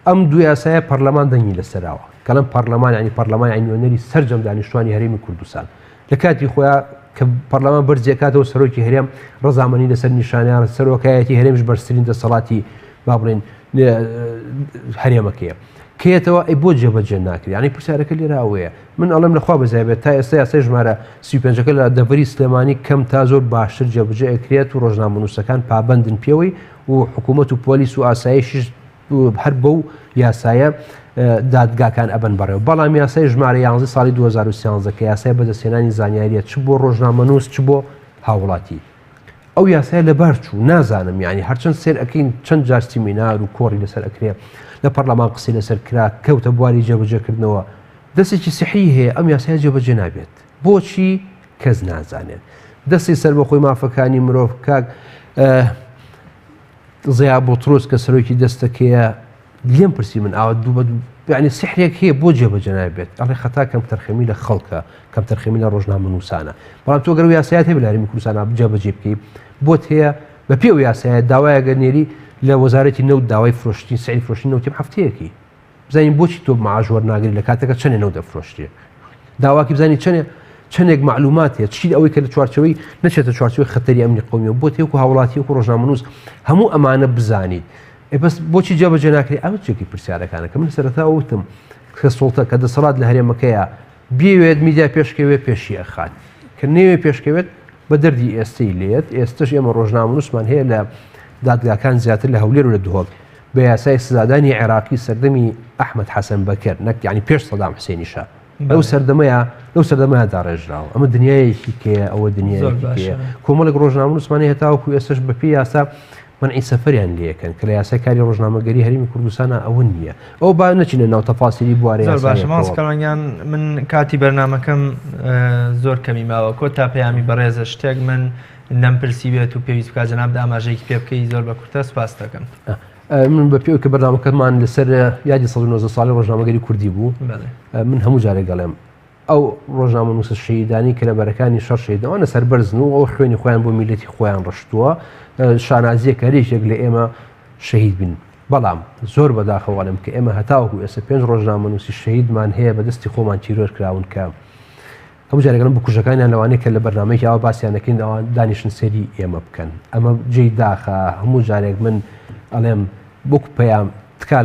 ئەم دوو یاسایە پەرلەمان دەنگی لەسەراوە کەڵم پەرلەمان ینی پەرلەمان عینوەنەری سەرجەم دانیشتوانی هەرێمی کوردستان لە کاتی خۆیان کە پەرلەمان بەرزیەکاتەوە سەرۆکی هەرێم ڕەزامەنی لەسەر نیشانیان سەرۆکایەتی هەرێمش بەرزترین دەسەڵاتی با بڵێن هەرێمەکەیە کێتەوە ئەی بۆ جێبەجێ ناکرێت ینی پرسیارەکە لێرە ئەوەیە من ئەڵێم لەخوا بەزایبێت تا ئێستا یاسای ژمارە 35ەکە لە دەڤەری سلێمانی کەم تا زۆر باشتر جێبەجێ ئەکرێت و ڕۆژنامەنووسەکان پابەندن پێوەی و حکوومەت و پۆلیس و ئاسایشیش هەر بەو یاسایە دادگاکان ئەبەن بەڕێوە بەڵام یاسای ژمارە 11 ساڵی 2013 کە یاسای بەدەستێنانی زانیاریە چ بۆ ڕۆژنامەنووس چ بۆ هاوڵاتی ئەو یاسای لەبار چوو نازانم ینی هەرچەند سێر ئەەکەین چەند جار سیمینار و کۆڕی لەسەر ئەکرێت لە پەرلەمان قسەی لەسەر کرا کەوتە بواری جێبەجێکردنەوە دەستێکی سحی هەیە ئەم یاسایە جێبەجێ نابێت بۆچی کەس نازانێت دەستی سەر بە خۆی مافەکانی مرۆڤ کاک زیا بۆترۆس کە سەرۆکی دەستەکەیە لێم پرسی من ئاوە دوو بە یعنی سحرێک هەیە بۆ جێبەجێ نابێت ئەڵێ خەتا کەم تەرخەمی لە خەڵکە کەم تەرخەمی لە ڕۆژنامە نووسانە بەڵام تۆ گەر یاسایەت هەیە بەلاری کوردستانە جێبەجێ بکەیت بۆت هەیە بە پێ و یاسایەت داوایە گەرنێری لە وەزارەتی نەوت داوای فرۆشتی سعی فرۆشتی نەوتیم هەفتەیەکی بزانین بۆچی تۆ مەعاش وەرناگری لە کاتێکە چەندێ نەوت دەفرۆشتێ داواکی بزانین چەندێک معلومات هەیە چی ئەوەی کە لە چوارچەوەی نەچێتە چوارچەوەی خەتەری ئەمنی قەومیە بۆ تێوەکو هاوڵاتی وەکو ڕۆژنامە نووس هەموو ئەمانە بزانیت بەس بۆچی جێبەجێ ناکرێت ئەوە چێکی پرسیارەکانە کە من سەرەتا وتم کە سوڵتە کە دەسەڵات لە هەرێمەکەیە بێوێت میدیا پێشکەوێت پێشی ئەخات کە نەوێ پێشکەوێت بە دەردی ئێستەی لێت ئێستش ئێمە ڕۆژنامە نووسمان هەیە لە دادگاکان زیاتر لە هەولێر و لە دهۆک بە یاسای سزادانی عێراقی سەردەمی ئەحمەد حەسەن بەکر نەک یعنی پێش سەدام حوسێنی شا لەو سەردەمەیە داڕێژراوە ئەمە دنیایەکی کێیە ئەوە دنیایەکەیە کۆمەڵێک ڕۆژنامە نووسمانی هەتاوەکو ئێستش بەپی یاسا منعی سەفەریان لێکەن کە لە یاسای کاری ڕۆژنامەگەری هەرێمی کوردستانە ئەوە نییە ئەو با نەچینە ناو تەفاسیری بوارێ باشماسکەڵەنیان من کاتی بەرنامەکەم زۆر کەمی ماوە کۆ تا پەیامی بەڕێزە شتێک من نەمپرسی بێت و پێویست بکات جەناب ئاماژەیەکی پێ بکەی زۆر بە کورتە سوپاس دەکەم من بە پێوە کە بەرنامەکەمان لەسەر یادی 1990 ساڵی ڕۆژنامەگەری کوردی بوو من هەموو جارێک گەڵێم ئەو ڕۆژنامە نووسە شەهیدانی کە لە بەرەکانی شەڕ شەهیدەوانە سەربەرزن و ئەو خوێنی خۆیان بۆ میلەتی خۆیان ڕشتووە شانازیەک هەرێکێک لە ئێمە شەهید بن بەڵام زۆر بەداخەوانم کە ئێمە هەتاوەکو ئێستا 5 ڕۆژنامە نووسی شەهیدمان هەیە بەدەستی خۆمان تیرۆر کراون کە هەموو جارێکم بە کوژەکانیان لەوانەیە کە لە بەرنامەیەکی ئەوە باسییانەکەین ئەوان دانیشن سەری ئێمە بکەن ئەمە جێی داخە هەموو جارێک من ئەڵێم بۆکو پەیام تکا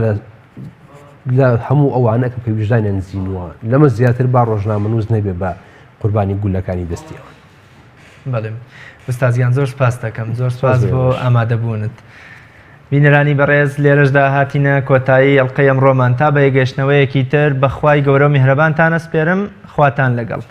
لە هەموو ئەوانەکە کە ویژدانیان زیینووە لەمە زیاتر با ڕۆژنامە نووس نەبێ بە قوربانی گولەکانی دەستیەوە. بەڵێ ئوستازیان زۆر سپاس دەکەم زۆر سپاس بۆ ئامادەبوونت. بینەرانی بەڕێز لێرەشدا هاتینە کۆتایی ئەڵقەی ئەمڕۆمان تا بە یەگەشتنەوەیەکی تر بەخوای گەورە و میهرەبانتان ئەسپێرم خواتان لەگەڵ.